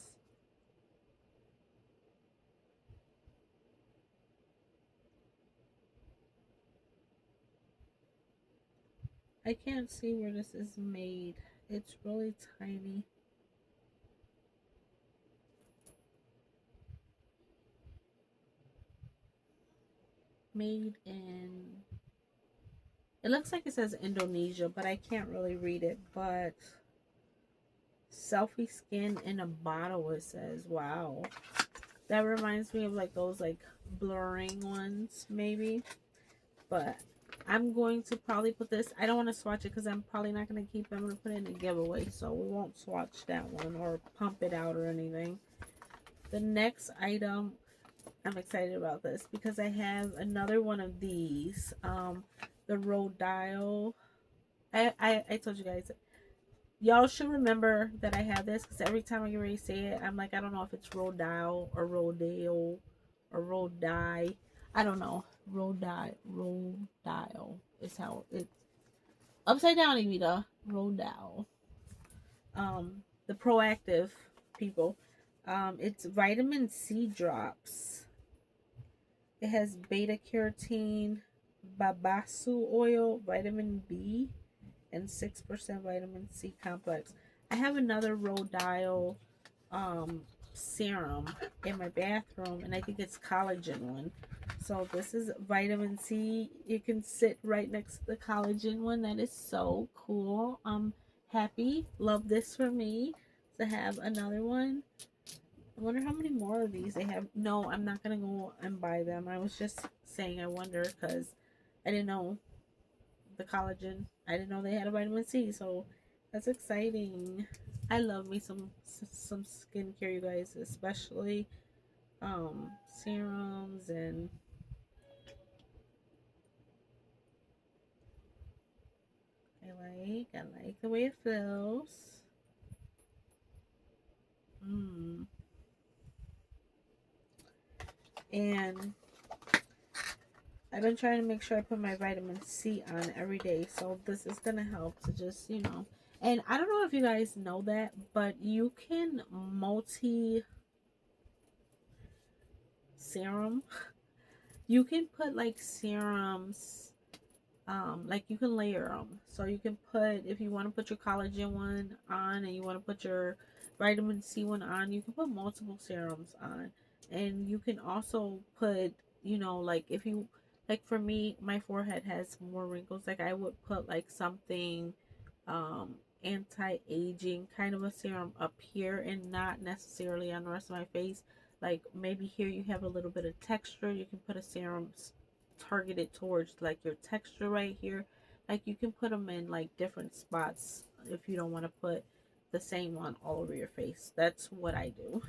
I can't see where this is made. It's really tiny. Made in, it looks like it says Indonesia, but I can't really read it. But selfie skin in a bottle, it says. Wow. That reminds me of like those like blurring ones, maybe. But I'm going to probably put this. I don't want to swatch it because I'm probably not going to keep it. I'm going to put it in a giveaway, so we won't swatch that one or pump it out or anything. The next item, I'm excited about this because I have another one of these. The Rhodile. I told you guys, y'all should remember that I have this because every time I get ready to say it, I'm like, I don't know if it's Rhodile or Rodale or Rhodie. I don't know. Rhodile is how it's upside down, Evita. Rhodile. The proactive people. It's vitamin C drops. It has beta carotene, babasu oil, vitamin B, and 6% vitamin C complex. I have another Rhodile serum in my bathroom, and I think it's collagen one. So this is vitamin C. You can sit right next to the collagen one. That is so cool. I'm happy. Love this for me to have another one. I wonder how many more of these they have. No, I'm not gonna go and buy them. I was just saying I wonder because I didn't know the collagen. I didn't know they had a vitamin C, so that's exciting. I love me some skincare, you guys, especially serums, and I like the way it feels. Mm. And I've been trying to make sure I put my vitamin C on every day, so this is gonna help to just, you know. And I don't know if you guys know that, but you can multi serum. You can put like serums, like you can layer them. So you can put, if you want to put your collagen one on and you want to put your vitamin C one on, you can put multiple serums on. And you can also put, you know, like if you, like for me, my forehead has more wrinkles. Like I would put like something anti-aging kind of a serum up here and not necessarily on the rest of my face. Like maybe here you have a little bit of texture, you can put a serum targeted towards like your texture right here. Like you can put them in like different spots if you don't want to put the same one all over your face. That's what I do.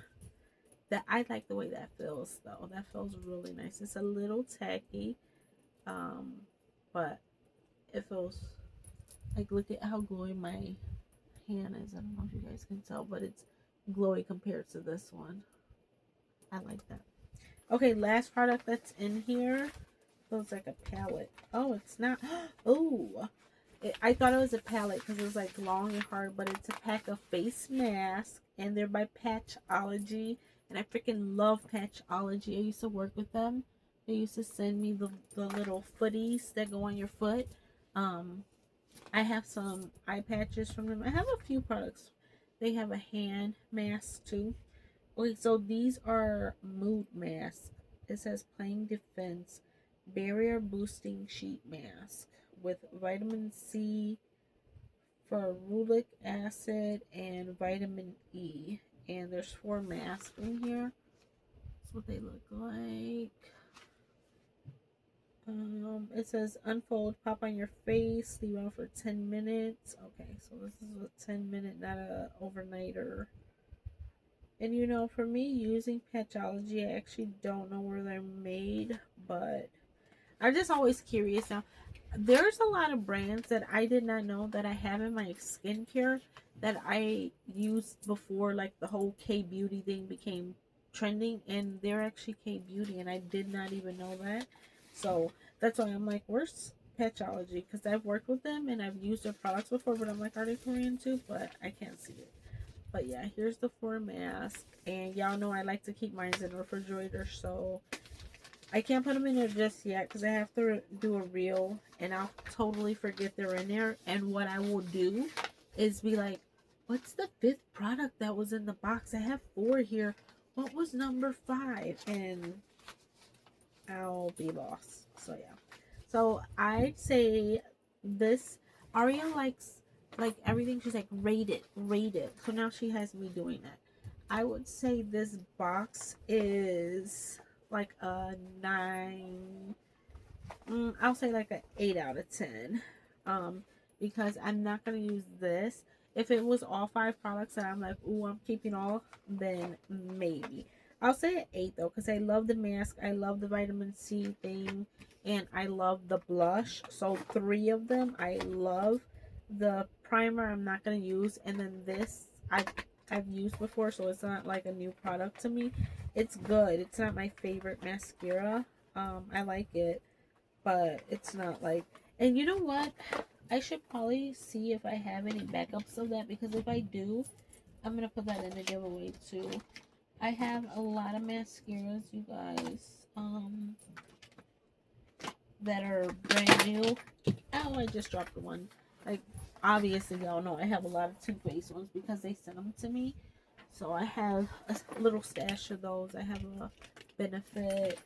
That I like the way that feels though. That feels really nice. It's a little tacky, um, but it feels like, look at how glowy my hand is. I don't know if you guys can tell, but it's glowy compared to this one. I like that. Okay, last product that's in here feels like a palette. Oh, it's not. Oh, I thought it was a palette because it was like long and hard, but it's a pack of face masks, and they're by Patchology, and I freaking love Patchology. I used to work with them. They used to send me the little footies that go on your foot. Um, I have some eye patches from them. I have a few products. They have a hand mask too. Okay, so these are mood masks. It says Playing Defense Barrier Boosting Sheet Mask with vitamin C, ferulic acid, and vitamin E. And there's 4 masks in here. That's what they look like. It says unfold, pop on your face, leave on for 10 minutes. Okay, so this is a 10-minute, not a overnighter. And you know, for me using Patchology, I actually don't know where they're made, but I'm just always curious now. There's a lot of brands that I did not know that I have in my skincare that I used before, like the whole K beauty thing became trending, and they're actually K beauty, and I did not even know that. So that's why I'm like, where's Patchology? Because I've worked with them and I've used their products before, but I'm like, are they Korean too? But I can't see it. But yeah, here's the 4 masks. And y'all know I like to keep mine in the refrigerator. So I can't put them in there just yet because I have to do a reel and I'll totally forget they're in there. And what I will do is be like, what's the 5th product that was in the box? I have 4 here. What was number 5? And I'll be lost. So yeah. So I'd say this, Aria likes like everything. She's like, rate it, rate it. So now she has me doing that. I would say this box is like a 9. I'll say like an 8 out of 10. Because I'm not gonna use this. If it was all 5 products and I'm like, ooh, I'm keeping all, then maybe. I'll say an 8 though, because I love the mask, I love the vitamin C thing, and I love the blush. So 3 of them I love. The primer I'm not gonna use, and then this I've used before, so it's not like a new product to me. It's good. It's not my favorite mascara. I like it, but it's not like. And you know what? I should probably see if I have any backups of that, because if I do, I'm gonna put that in the giveaway too. I have a lot of mascaras, you guys, that are brand new. Oh, I just dropped the one. Like, obviously, y'all know I have a lot of Too Faced ones because they sent them to me. So I have a little stash of those. I have a Benefit.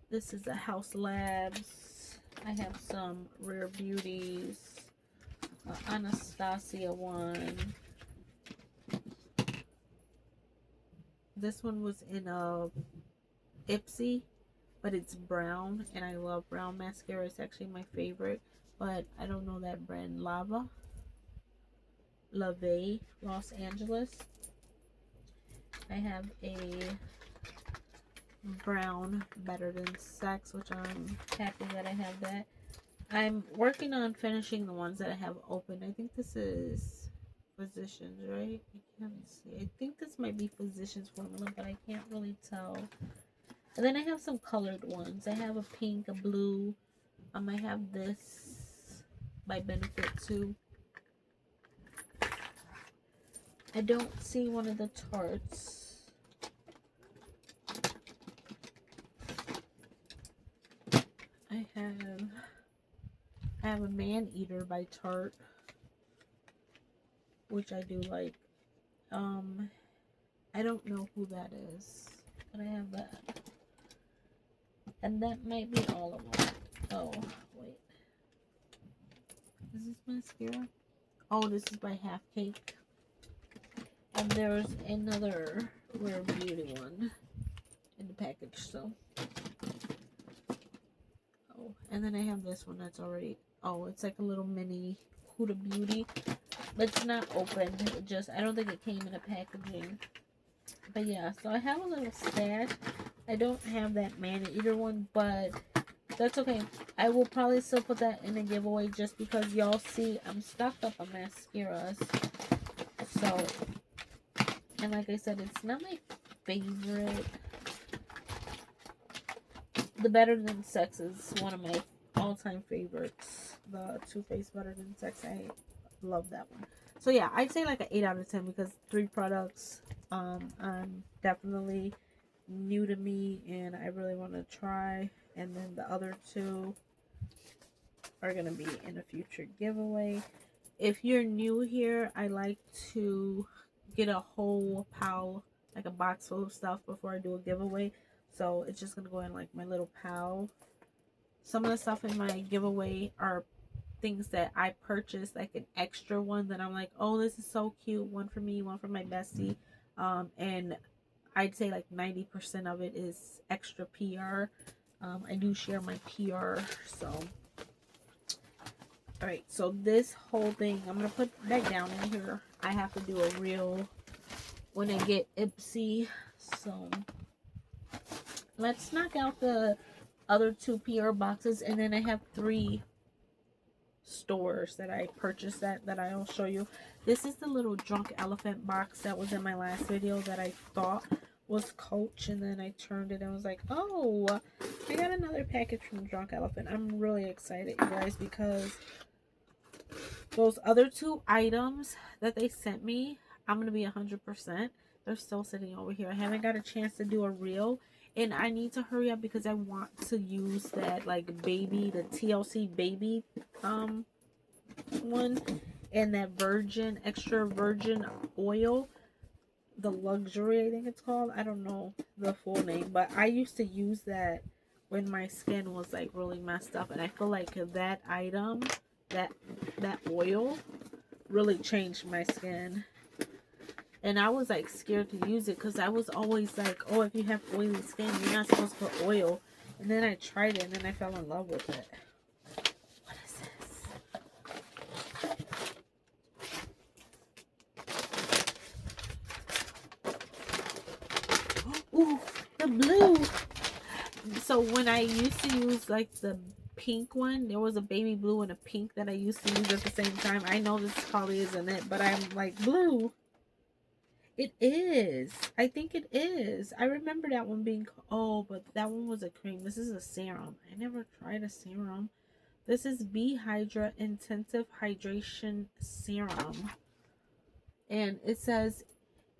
This is a House Labs. I have some Rare Beauties. Anastasia one. This one was in a Ipsy, but it's brown, and I love brown mascara. It's actually my favorite, but I don't know that brand. Lave, Los Angeles. I have a brown Better Than Sex, which I'm happy that I have that. I'm working on finishing the ones that I have open. I think this is Physicians, right? I can't see. I think this might be Physicians formula, but I can't really tell. And then I have some colored ones. I have a pink, a blue. I have this by Benefit too. I don't see one of the Tarts. I have a Man Eater by Tarte, which I do like. I don't know who that is, but I have that. And that might be all of them. Oh, wait. Is this mascara? Oh, this is by Half Cake. And there's another Rare Beauty one in the package, so. Oh, and then I have this one that's already, oh, it's like a little mini Huda Beauty. But it's not open. It just, I don't think it came in a packaging. But yeah, so I have a little stash. I don't have that Man Eater one, but that's okay. I will probably still put that in a giveaway just because y'all see I'm stocked up on mascaras. So, and like I said, it's not my favorite. The Better Than Sex is one of my all-time favorites. The Too Faced Better Than Sex, I love that one. So yeah, I'd say like an 8 out of 10 because 3 products definitely new to me and I really want to try. And then the other 2 are going to be in a future giveaway. If you're new here, I like to get a whole pile, like a box full of stuff before I do a giveaway. So it's just going to go in like my little pile. Some of the stuff in my giveaway are things that I purchased, like an extra one that I'm like, oh, this is so cute. One for me, one for my bestie. And I'd say like 90% of it is extra PR. I do share my PR, so. Alright, so this whole thing, I'm going to put back down in here. I have to do a reel when I get Ipsy. So, let's knock out the other 2 PR boxes. And then I have 3 stores that I purchased that I'll show you. This is the little Drunk Elephant box that was in my last video that I thought was Coach, and then I turned it and was like, oh, I got another package from Drunk Elephant. I'm really excited, you guys, because those other 2 items that they sent me, I'm gonna be 100%. They're still sitting over here. I haven't got a chance to do a reel, and I need to hurry up because I want to use that like baby, the TLC baby one, and that virgin, extra virgin oil, the luxury, I think it's called. I don't know the full name, but I used to use that when my skin was like really messed up, and I feel like that item, that oil really changed my skin. And I was like scared to use it because I was always like, oh, if you have oily skin, you're not supposed to put oil. And then I tried it, and then I fell in love with it. What is this? Ooh, the blue. So when I used to use like the pink one, there was a baby blue and a pink that I used to use at the same time. I know this probably isn't it, but I'm like, blue. It is. I think it is. I remember that one being, oh, but that one was a cream. This is a serum. I never tried a serum. This is B Hydra Intensive Hydration Serum. And it says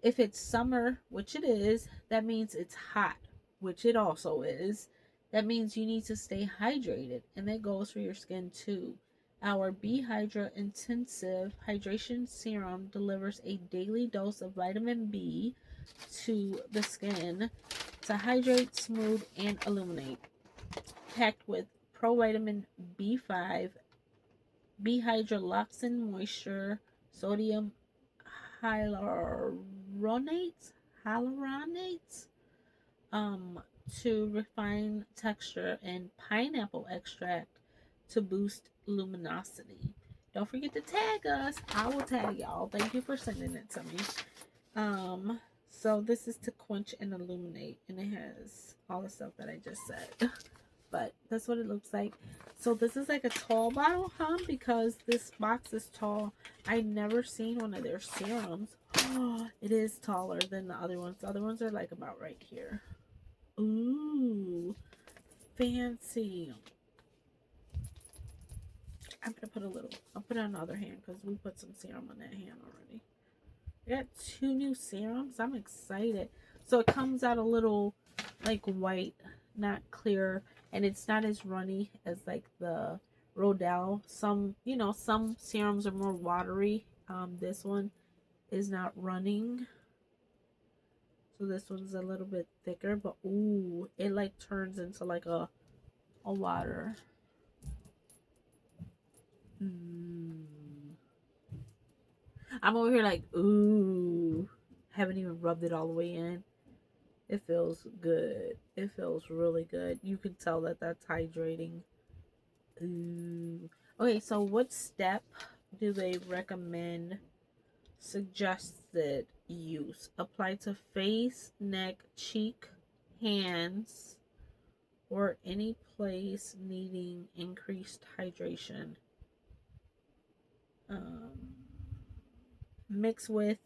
if it's summer, which it is, that means it's hot, which it also is. That means you need to stay hydrated. And that goes for your skin too. Our B Hydra Intensive Hydration Serum delivers a daily dose of vitamin B to the skin to hydrate, smooth, and illuminate. Packed with provitamin B5, B Hydra locks in moisture, sodium hyaluronic to refine texture, and pineapple extract to boost luminosity. Don't forget to tag us. I will tag y'all. Thank you for sending it to me. So this is to quench and illuminate, and it has all the stuff that I just said. But that's what it looks like. So this is like a tall bottle, huh? Because this box is tall. I never seen one of their serums. Oh, it is taller than the other ones. The other ones are like about right here. Ooh, fancy. I'm gonna put a little. I'll put it on the other hand because we put some serum on that hand already. I got 2 new serums. I'm excited. So it comes out a little like white, not clear, and it's not as runny as like the Rodell. Some, you know, some serums are more watery. This one is not running. So this one's a little bit thicker, but ooh, it like turns into like a water. I'm over here like, ooh, haven't even rubbed it all the way in. It feels good. It feels really good. You can tell that that's hydrating. Ooh. Okay, so what step do they recommend suggested use? Apply to face, neck, cheek, hands, or any place needing increased hydration. Mix with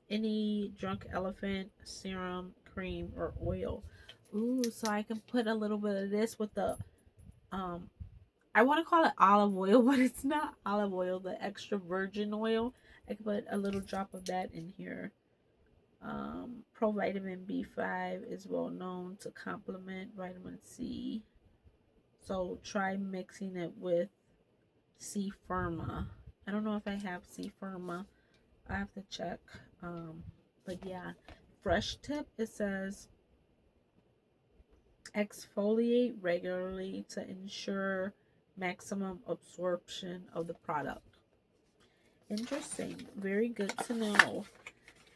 any drunk elephant serum, cream, or oil. Ooh, so I can put a little bit of this with the I want to call it olive oil, but it's not olive oil, the extra virgin oil. I can put a little drop of that in here. Provitamin B5 is well known to complement vitamin C. So try mixing it with C Firma. I don't know if I have C Firma. I have to check. But yeah, fresh tip, it says exfoliate regularly to ensure maximum absorption of the product. Interesting. Very good to know.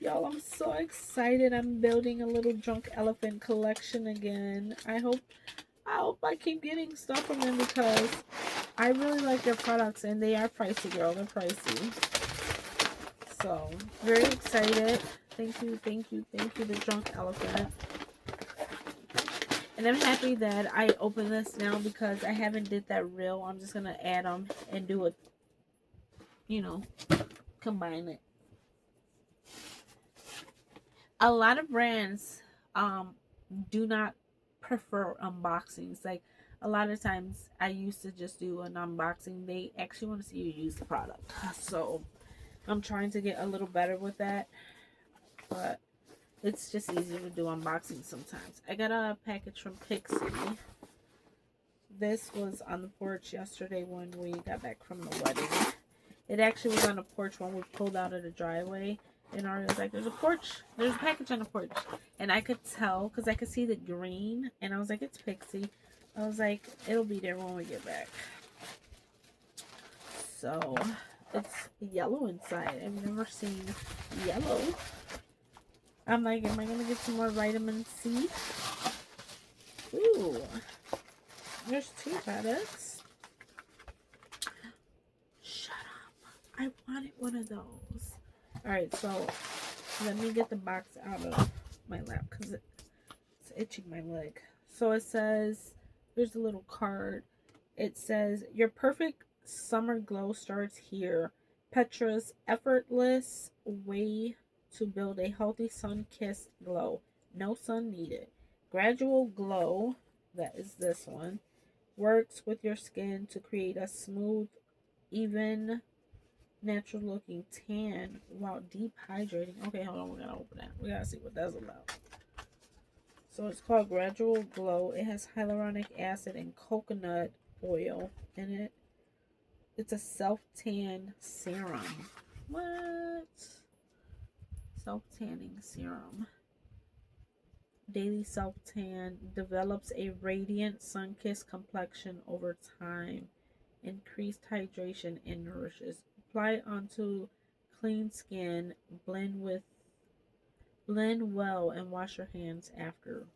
Y'all, I'm so excited. I'm building a little drunk elephant collection again. I hope I keep getting stuff from them because I really like their products, and they are pricey, girl. They're pricey. So, very excited. Thank you, the drunk elephant. And I'm happy that I opened this now because I haven't did that reel. I'm just going to add them and do it, you know, combine it. A lot of brands do not prefer unboxings. Like a lot of times I used to just do an unboxing. They actually want to see you use the product. So I'm trying to get a little better with that. But It's just easier to do unboxing sometimes. I got a package from Ipsy. This was on the porch yesterday when we got back from the wedding. It actually was on the porch when we pulled out of the driveway. And Ari was like, there's a porch. There's a package on the porch. And I could tell because I could see the green. And I was like, it's Ipsy. I was like, it'll be there when we get back. So, it's yellow inside. I've never seen yellow. I'm like, am I going to get some more vitamin C? Ooh. There's 2 products. Shut up. I wanted one of those. Alright, so let me get the box out of my lap because it's itching my leg. So it says, there's a little card. It says, your perfect summer glow starts here. Petra's effortless way to build a healthy sun-kissed glow. No sun needed. Gradual glow, that is this one, works with your skin to create a smooth, even, natural looking tan while deep hydrating. Okay, hold on, we gotta open that. We gotta see what that's about. So it's called Gradual Glow. It has hyaluronic acid and coconut oil in it. It's a self-tan serum. What? Self-tanning serum. Daily self-tan develops a radiant sun-kissed complexion over time. Increased hydration and nourishes. Apply onto clean skin. Blend well and wash your hands after.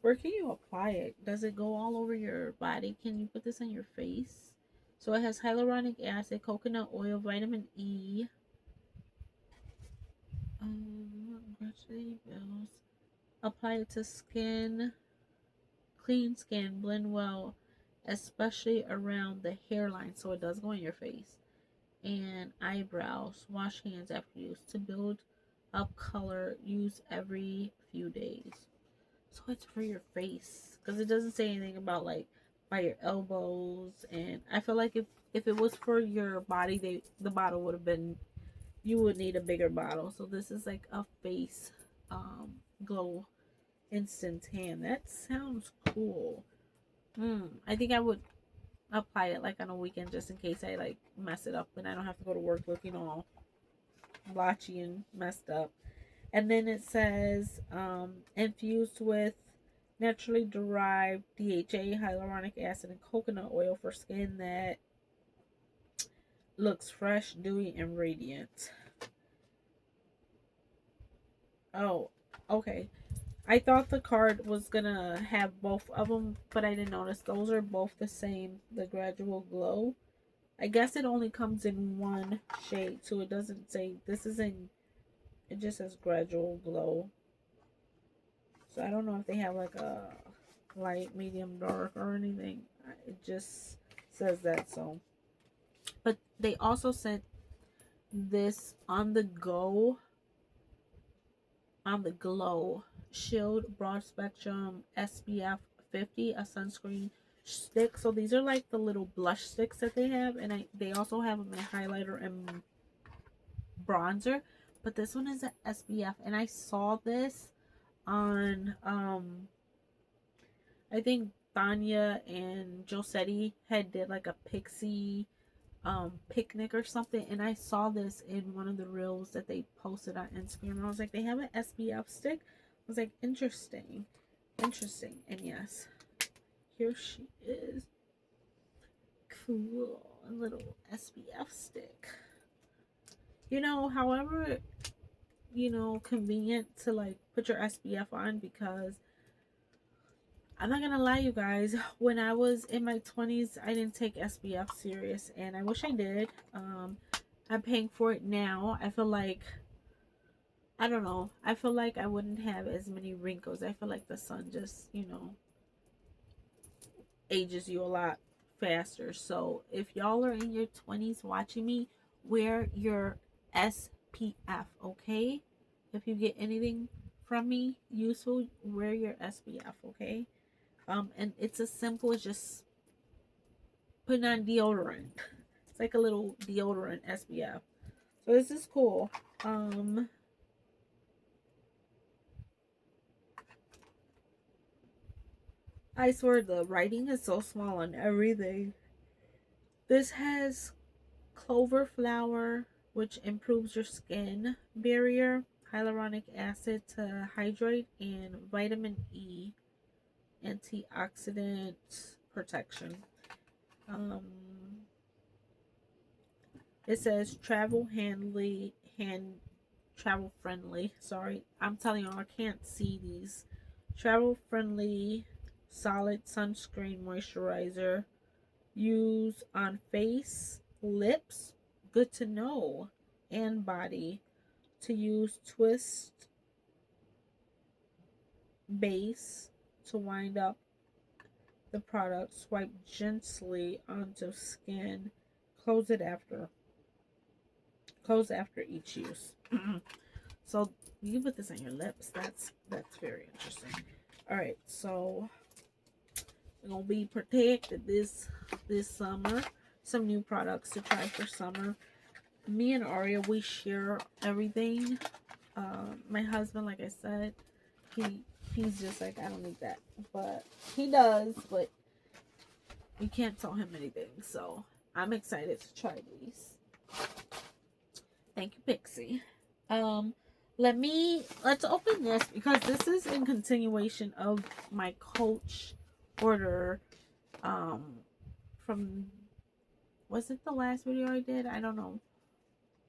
Where can you apply it? Does it go all over your body? Can you put this on your face? So it has hyaluronic acid, coconut oil, vitamin E. Gradually builds. Apply it to skin. Clean skin. Blend well, especially around the hairline, so it does go in your face. And eyebrows. Wash hands after use. To build up color, use every few days. So it's for your face, because it doesn't say anything about like by your elbows. And I feel like if it was for your body, the bottle would have been, you would need a bigger bottle. So this is like a face glow instant tan. That sounds cool. I think I would apply it like on a weekend just in case I like mess it up and I don't have to go to work looking all blotchy and messed up. And then it says infused with naturally derived DHA, hyaluronic acid, and coconut oil for skin that looks fresh, dewy, and radiant. Oh, okay. I thought the card was gonna have both of them, but I didn't notice. Those are both the same, the Gradual Glow. I guess it only comes in one shade, so it doesn't say, this is in, it just says Gradual Glow. So I don't know if they have like a light, medium, dark, or anything. It just says that. So, but they also sent this on the glow shield broad spectrum SPF 50, a sunscreen stick. So these are like the little blush sticks that they have, and they also have them in highlighter and bronzer. But this one is an SPF, and I saw this on I think Tanya and Josetti had did like a Pixie picnic or something, and I saw this in one of the reels that they posted on Instagram, and I was like, they have an SPF stick. I was like, interesting. And yes, here she is. Cool. A little SPF stick. However, convenient to like put your SPF on, because I'm not gonna lie, you guys, when I was in my 20s, I didn't take SPF serious, and I wish I did. I'm paying for it now. I feel like, I don't know, I feel like I wouldn't have as many wrinkles. I feel like the sun just, ages you a lot faster. So if y'all are in your 20s watching me, wear your SPF, okay? If you get anything from me useful, wear your SPF, okay? And it's as simple as just putting on deodorant. It's like a little deodorant SPF. So this is cool. I swear the writing is so small on everything. This has clover flower, which improves your skin barrier, hyaluronic acid to hydrate, and vitamin E antioxidant protection. Um, it says travel friendly. Sorry, I'm telling you, I can't see these. Travel friendly, solid sunscreen moisturizer. Use on face, lips. Good to know, and body. To use twist base to wind up the product. Swipe gently onto skin. Close it after. Close after each use. So you put this on your lips. That's very interesting. All right, so we're gonna be protected this summer. Some new products to try for summer. Me and Aria, we share everything. My husband, like I said, he's just like, I don't need that, but he does. But you can't tell him anything, so I'm excited to try these. Thank you, Pixie. Let's open this because this is in continuation of my Coach order. From, was it the last video I did? I don't know.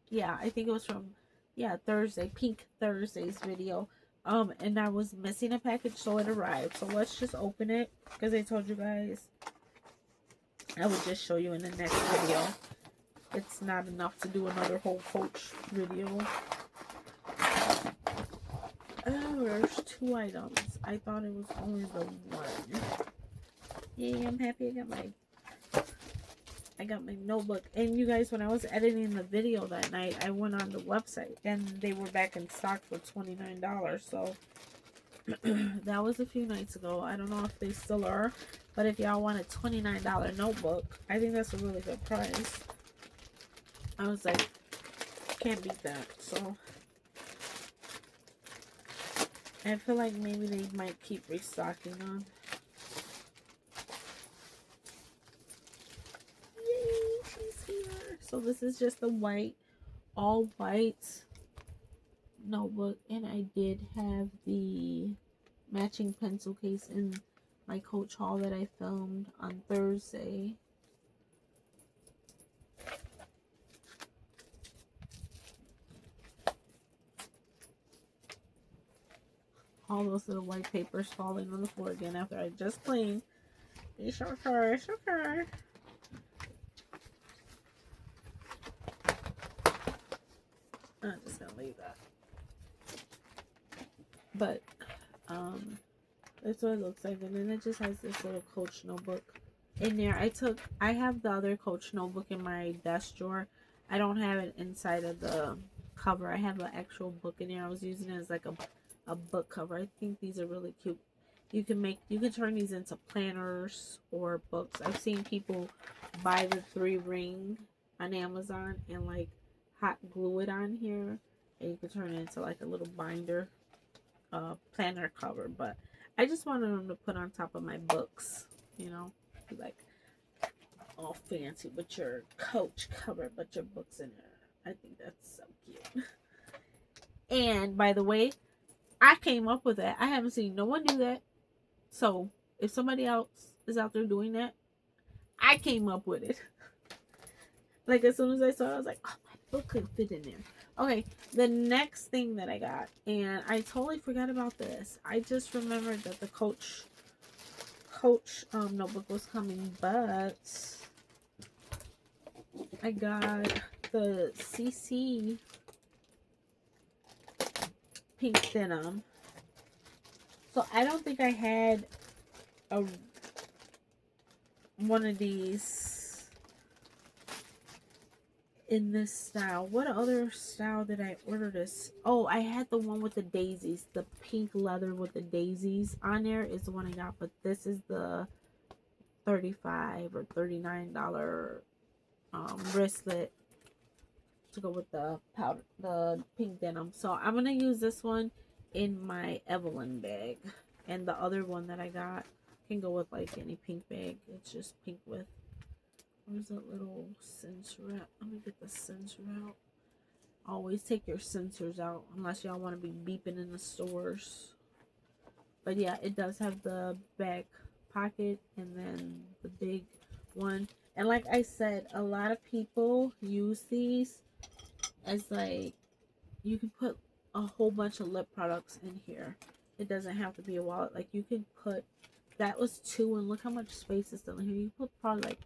Yeah, I think it was from Thursday, Pink Thursday's video. And I was missing a package, so it arrived. So let's just open it because I told you guys I would just show you in the next video. It's not enough to do another whole Coach video. Oh, there's 2 items. I thought it was only the one. Yeah, I'm happy I got my notebook. And you guys, when I was editing the video that night, I went on the website and they were back in stock for $29. So that was a few nights ago. I don't know if they still are, but if y'all want a $29 notebook, I think that's a really good price. I was like, can't beat that. So I feel like maybe they might keep restocking on. Yay, she's here. So this is just a white, all white notebook, and I did have the matching pencil case in my Coach haul that I filmed on Thursday. All those little white papers falling on the floor again after I just cleaned. It's okay, it's okay. I'm just gonna leave that. But that's what it looks like, and then it just has this little Coach notebook in there. I have the other Coach notebook in my desk drawer. I don't have it inside of the cover. I have an actual book in there. I was using it as like a book cover. I think these are really cute. You can turn these into planners or books. I've seen people buy the 3-ring on Amazon and like hot glue it on here, and you can turn it into like a little binder, planner cover. But I just wanted them to put on top of my books, you know, like all fancy with your Coach cover, but your books in there. I think that's so cute. And by the way, I came up with that. I haven't seen no one do that. So if somebody else is out there doing that, I came up with it. Like as soon as I saw it, I was like, oh, my book could fit in there. Okay, the next thing that I got, and I totally forgot about this. I just remembered that the Coach notebook was coming, but I got the CC pink denim. So I don't think I had one of these in this style. What other style did I order this? Oh, I had the one with the daisies. The pink leather with the daisies on there is the one I got, but this is the $35 or $39 wristlet to go with the pink denim. So I'm gonna use this one in my Evelyn bag, and the other one that I got can go with like any pink bag. It's just pink with, where's that little sensor at? Let me get the sensor out. Always take your sensors out unless y'all want to be beeping in the stores. But yeah, it does have the back pocket and then the big one. And like I said, a lot of people use these as like, you can put a whole bunch of lip products in here. It doesn't have to be a wallet. Like you can put, that was 2, and look how much space is still in here. You put probably like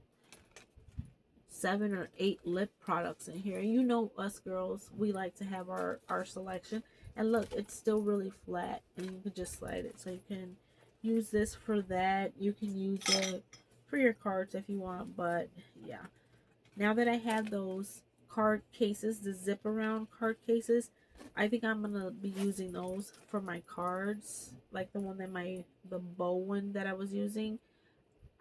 7 or 8 lip products in here. You know us girls, we like to have our selection. And look, it's still really flat, and you can just slide it. So you can use this for that. You can use it for your cards if you want. But yeah, now that I have those card cases, the zip around card cases, I think I'm gonna be using those for my cards, like the one that the bow one that I was using.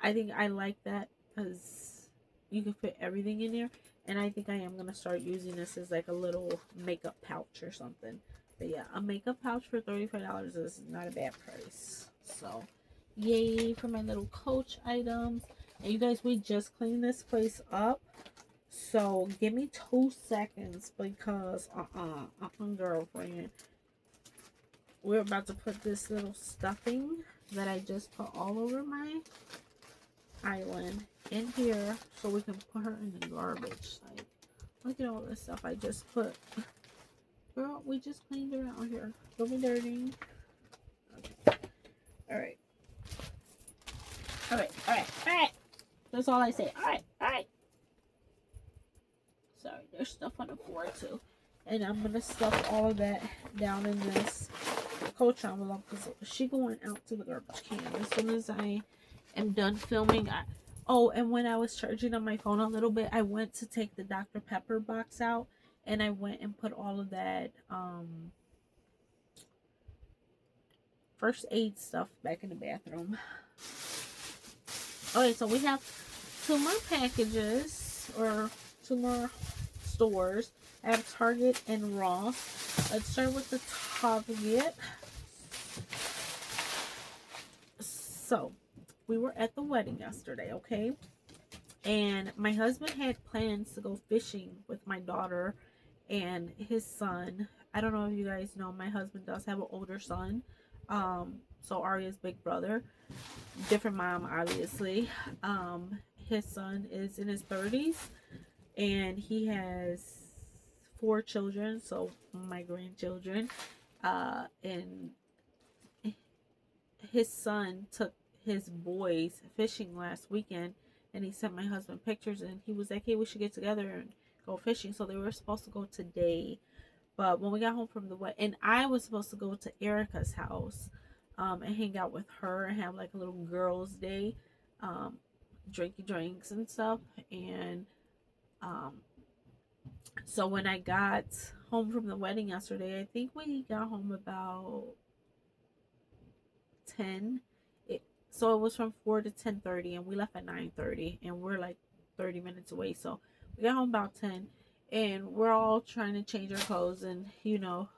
I think I like that because you can fit everything in there, and I think I am gonna start using this as like a little makeup pouch or something. But yeah, a makeup pouch for $35 is not a bad price. So yay for my little Coach items. And you guys, we just cleaned this place up. So give me 2 seconds because girlfriend, we're about to put this little stuffing that I just put all over my island in here so we can put her in the garbage. Like, look at all this stuff I just put. Girl, we just cleaned her out here. Don't be dirty. Okay. Alright. Alright. That's all I say. Alright. Sorry, there's stuff on the floor too. And I'm going to stuff all of that down in this Coach envelope because she's going out to the garbage can as soon as I am done filming. Oh, and when I was charging on my phone a little bit, I went to take the Dr. Pepper box out, and I went and put all of that first aid stuff back in the bathroom. Okay, so we have 2 more packages, or 2 more stores. I have Target and Ross. Let's start with the Target. So, we were at the wedding yesterday, okay? And my husband had plans to go fishing with my daughter and his son. I don't know if you guys know, my husband does have an older son. So Arya's big brother. Different mom, obviously. His son is in his 30s. And he has 4 children, so my grandchildren. And his son took his boys fishing last weekend, and he sent my husband pictures, and he was like, hey, we should get together and go fishing. So they were supposed to go today, but when we got home from the wedding, and I was supposed to go to Erica's house and hang out with her and have like a little girls' day, drinky drinks and stuff. And so when I got home from the wedding yesterday, I think we got home about 10. So it was from 4 to 10:30, and we left at 9:30, and we're like 30 minutes away. So we got home about 10, and we're all trying to change our clothes. And you know,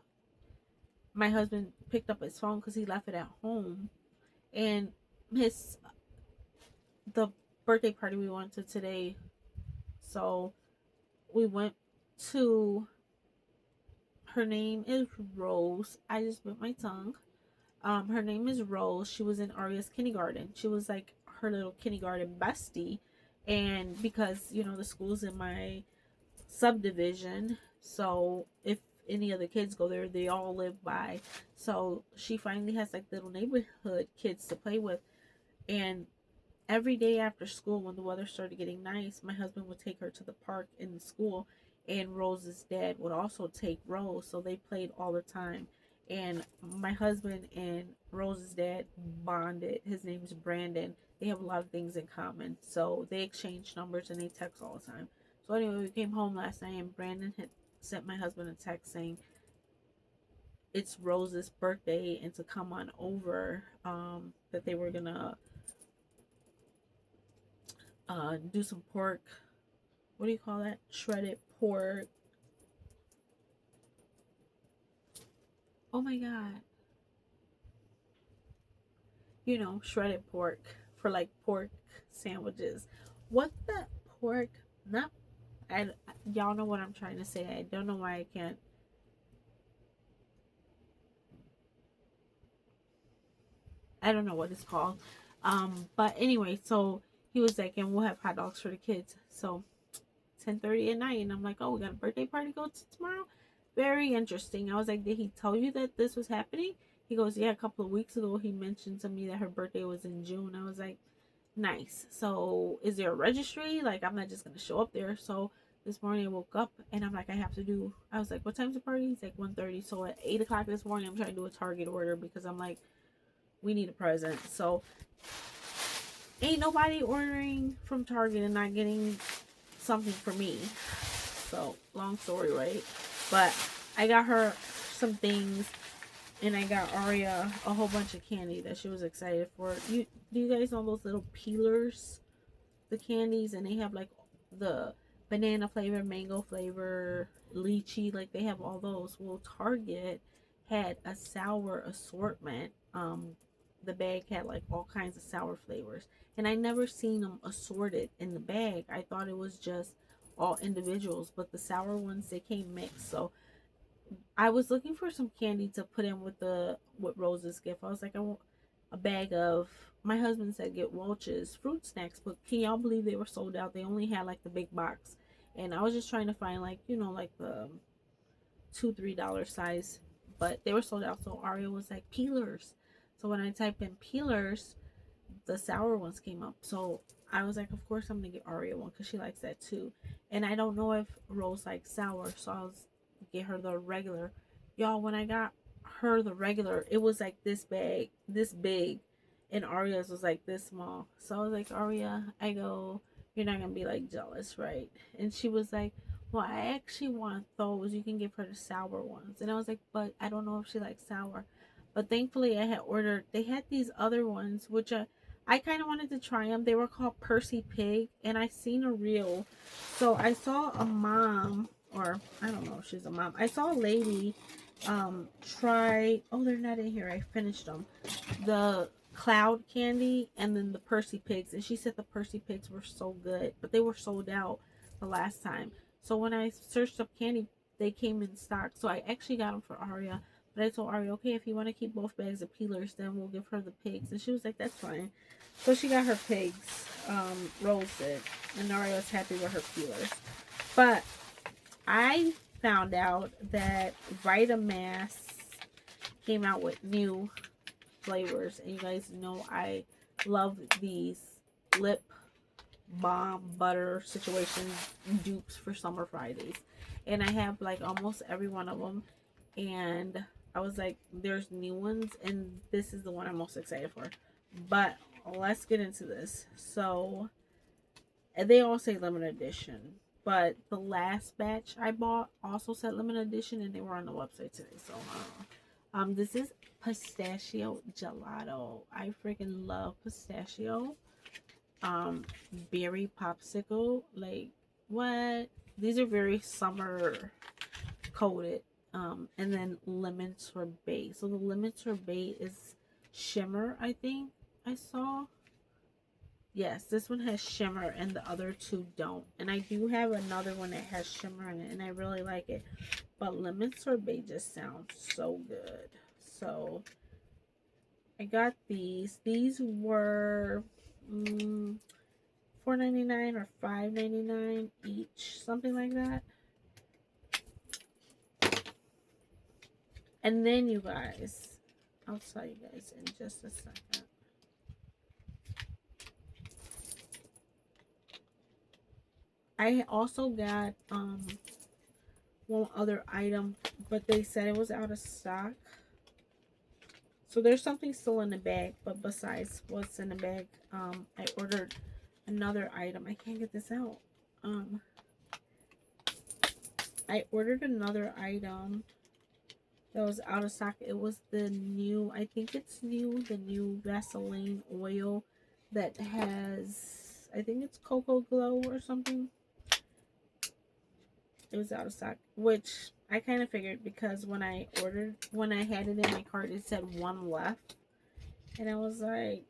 my husband picked up his phone because he left it at home, and the birthday party we went to today. So we went to, her name is Rose. I just bit my tongue. Her name is Rose. She was in Arya's kindergarten. She was like her little kindergarten bestie. And because, you know, the school's in my subdivision, so if any other kids go there, they all live by. So she finally has like little neighborhood kids to play with. And every day after school, when the weather started getting nice, my husband would take her to the park in the school, and Rose's dad would also take Rose. So they played all the time. And my husband and Rose's dad bonded. His name is Brandon. They have a lot of things in common. So they exchange numbers and they text all the time. So anyway, we came home last night, and Brandon had sent my husband a text saying it's Rose's birthday and to come on over, that they were gonna do some pork. What do you call that? Shredded pork. Oh my god. you know, shredded pork for like pork sandwiches. What the pork? Not, I, y'all know what I'm trying to say. I don't know why I can't. I don't know what it's called. But anyway, so he was like, and we'll have hot dogs for the kids. So 10:30 at night, and I'm like, oh, we got a birthday party to go to tomorrow. Very interesting. I was like, did he tell you that this was happening? He goes, yeah, a couple of weeks ago he mentioned to me that her birthday was in June. I was like, nice. So is there a registry? Like, I'm not just gonna show up there. So this morning I woke up and I'm like, I was like, what time's the party? He's like 1:30. So at 8 o'clock this morning I'm trying to do a Target order because I'm like, we need a present. So ain't nobody ordering from Target and not getting something for me. So long story, right? But I got her some things, and I got Aria a whole bunch of candy that she was excited for. Do you guys know those little peelers, the candies, and they have like the banana flavor, mango flavor, lychee, like they have all those. Well, Target had a sour assortment. The bag had like all kinds of sour flavors, and I never seen them assorted in the bag. I thought it was just all individuals, but the sour ones, they came mixed. So I was looking for some candy to put in with Rose's gift. I was like, I want a bag of. My husband said get Welch's fruit snacks, but can y'all believe they were sold out? They only had like the big box, and I was just trying to find like, you know, like the $2-3 size, but they were sold out. So Aria was like peelers. So when I typed in peelers, the sour ones came up. So I was like, of course I'm gonna get Aria one because she likes that too. And I don't know if Rose likes sour, so I was get her the regular. Y'all, when I got her the regular, it was like this bag, this big, and Aria's was like this small. So I was like, Aria, I go, you're not gonna be like jealous, right? And she was like, well, I actually want those. You can give her the sour ones. And I was like, but I don't know if she likes sour. But thankfully, I had ordered. They had these other ones, which I kind of wanted to try them. They were called Percy Pig, and I seen a reel. So I saw a mom, or I don't know if she's a mom. I saw a lady try. Oh, they're not in here. I finished them. The cloud candy and then the Percy Pigs, and she said the Percy Pigs were so good, but they were sold out the last time. So when I searched up candy, they came in stock. So I actually got them for Aria. But I told Aria, okay, if you want to keep both bags of peelers, then we'll give her the pigs. And she was like, that's fine. So she got her pigs, roasted. And Aria was happy with her peelers. But I found out that Vitamass came out with new flavors. And you guys know I love these lip balm butter situation dupes for Summer Fridays. And I have like almost every one of them. And I was like, there's new ones, and this is the one I'm most excited for. But let's get into this. So they all say limited edition, but the last batch I bought also said limited edition, and they were on the website today. So this is pistachio gelato. I freaking love pistachio. Berry popsicle. Like, what? These are very summer coated. And then lemon sorbet. So the lemon sorbet is shimmer, I think I saw. Yes, this one has shimmer and the other two don't. And I do have another one that has shimmer in it, and I really like it. But lemon sorbet just sounds so good. So I got these. These were $4.99 or $5.99 each, something like that. And then you guys, I'll tell you guys in just a second. I also got one other item, but they said it was out of stock. So there's something still in the bag, but besides what's in the bag, I ordered another item. I can't get this out. I ordered another item that was out of stock. It was the new, I think it's new, the new Vaseline oil that has, I think it's Cocoa Glow or something. It was out of stock, which I kind of figured because when I had it in my cart, it said one left. And I was like,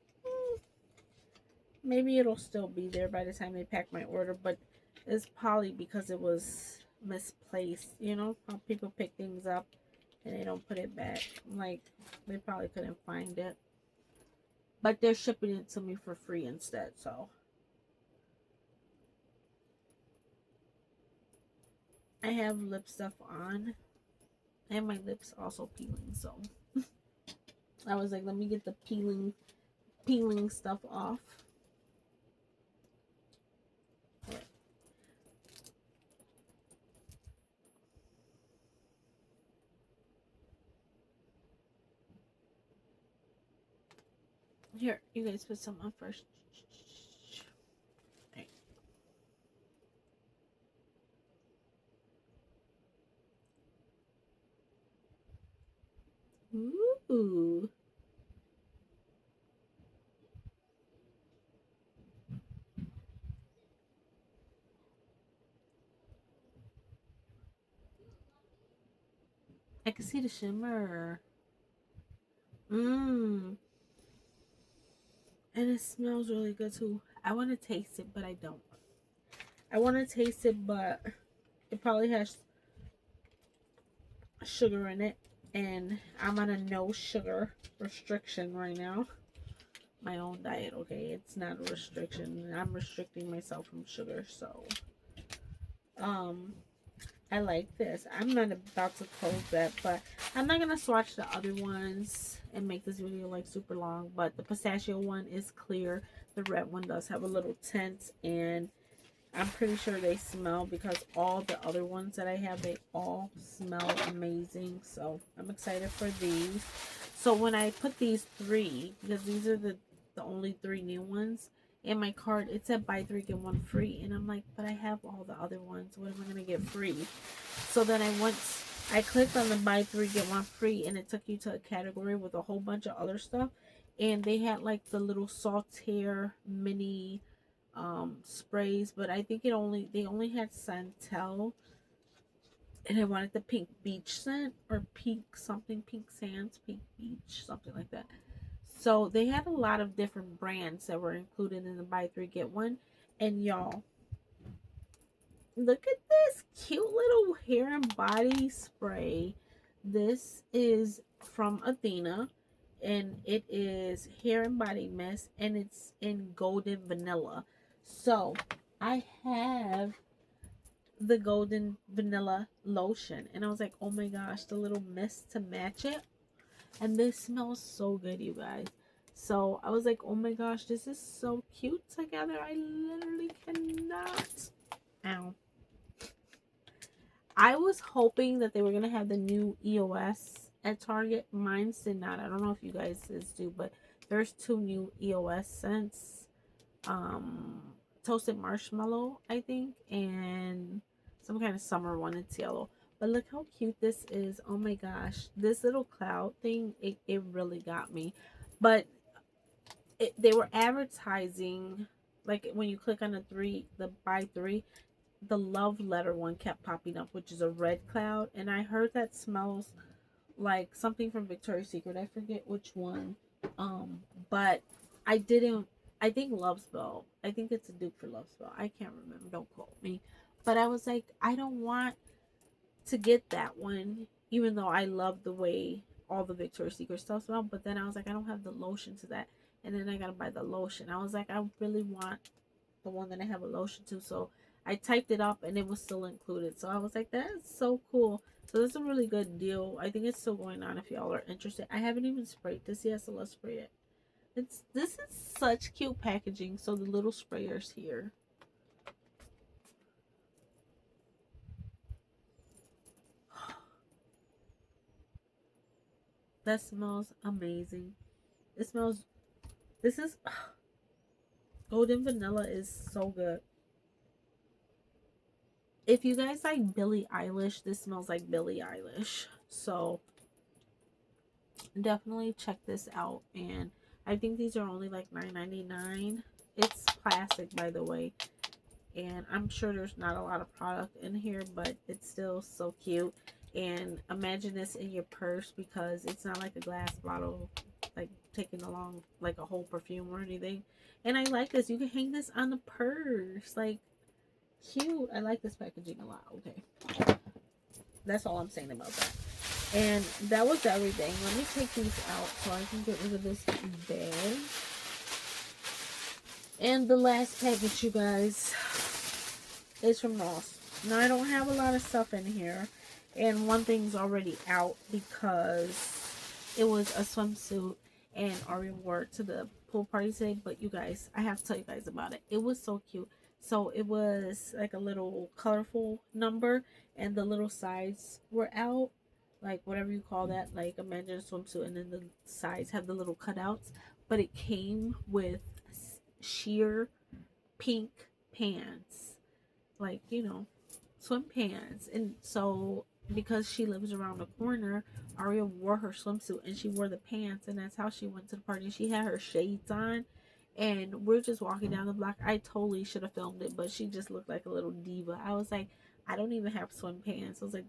maybe it'll still be there by the time they pack my order, but it's probably because it was misplaced. You know how people pick things up and they don't put it back. Like, they probably couldn't find it. But they're shipping it to me for free instead, so. I have lip stuff on. And my lips also peeling, so. I was like, let me get the peeling stuff off. Here, you guys put some on first. Right. Ooh. I can see the shimmer. Mmm. And it smells really good too. I want to taste it, but I don't. I want to taste it, but it probably has sugar in it. And I'm on a no sugar restriction right now. My own diet, okay? It's not a restriction. I'm restricting myself from sugar, so. I like this. I'm not about to close that, but I'm not gonna swatch the other ones and make this video like super long. But the pistachio one is clear. The red one does have a little tint, and I'm pretty sure they smell, because all the other ones that I have, they all smell amazing. So I'm excited for these. So when I put these three, because these are the only three new ones in my cart, it said buy three get one free, and I'm like, but I have all the other ones. What am I gonna get free? So then I clicked on the buy three get one free, and it took you to a category with a whole bunch of other stuff, and they had like the little Saltaire mini sprays, but I think they only had Santel, and I wanted the pink beach scent, or pink something, pink sands, pink beach, something like that. So they had a lot of different brands that were included in the buy three get one. And y'all, look at this cute little hair and body spray. This is from Athena, and it is hair and body mist, and it's in golden vanilla. So I have the golden vanilla lotion, and I was like, oh my gosh, the little mist to match it. And this smells so good, you guys. So I was like, oh my gosh, this is so cute together. I literally cannot. Ow. I was hoping that they were going to have the new EOS at Target. Mine's did not. I don't know if you guys do, but there's two new EOS scents. Toasted marshmallow, I think, and some kind of summer one. It's yellow. But look how cute this is. Oh my gosh. This little cloud thing, it really got me. But they were advertising, like when you click on the buy three, the love letter one kept popping up, which is a red cloud. And I heard that smells like something from Victoria's Secret. I forget which one. But I didn't. I think Love Spell. I think it's a dupe for Love Spell. I can't remember. Don't quote me. But I was like, I don't want to get that one, even though I love the way all the Victoria's Secret stuff smell. But then I was like, I don't have the lotion to that, and then I gotta buy the lotion. I was like, I really want the one that I have a lotion to, so I typed it up and it was still included. So I was like, that is so cool. So that's a really good deal. I think it's still going on if y'all are interested. I haven't even sprayed this yet, so let's spray it. This is such cute packaging. So the little sprayers here. That smells amazing. It smells. This is golden vanilla is so good. If you guys like Billie Eilish, this smells like Billie Eilish. So definitely check this out. And I think these are only like $9.99. It's plastic, by the way. And I'm sure there's not a lot of product in here, but it's still so cute. And imagine this in your purse, because it's not like a glass bottle. like taking along like a whole perfume or anything. And I like this. You can hang this on the purse. Like, cute. I like this packaging a lot. Okay. That's all I'm saying about that. And that was everything. Let me take these out so I can get rid of this bag. And the last package, you guys, is from Ross. Now, I don't have a lot of stuff in here. And one thing's already out because it was a swimsuit and Aria wore it to the pool party today. But you guys, I have to tell you guys about it. It was so cute. So it was like a little colorful number and the little sides were out. Like whatever you call that. Like imagine a swimsuit and then the sides have the little cutouts. But it came with sheer pink pants. Like, you know, swim pants. And so because she lives around the corner, Aria wore her swimsuit and she wore the pants, and that's how she went to the party. She had her shades on and we're just walking down the block. I totally should have filmed it, but she just looked like a little diva. I was like, I don't even have swim pants. I was like,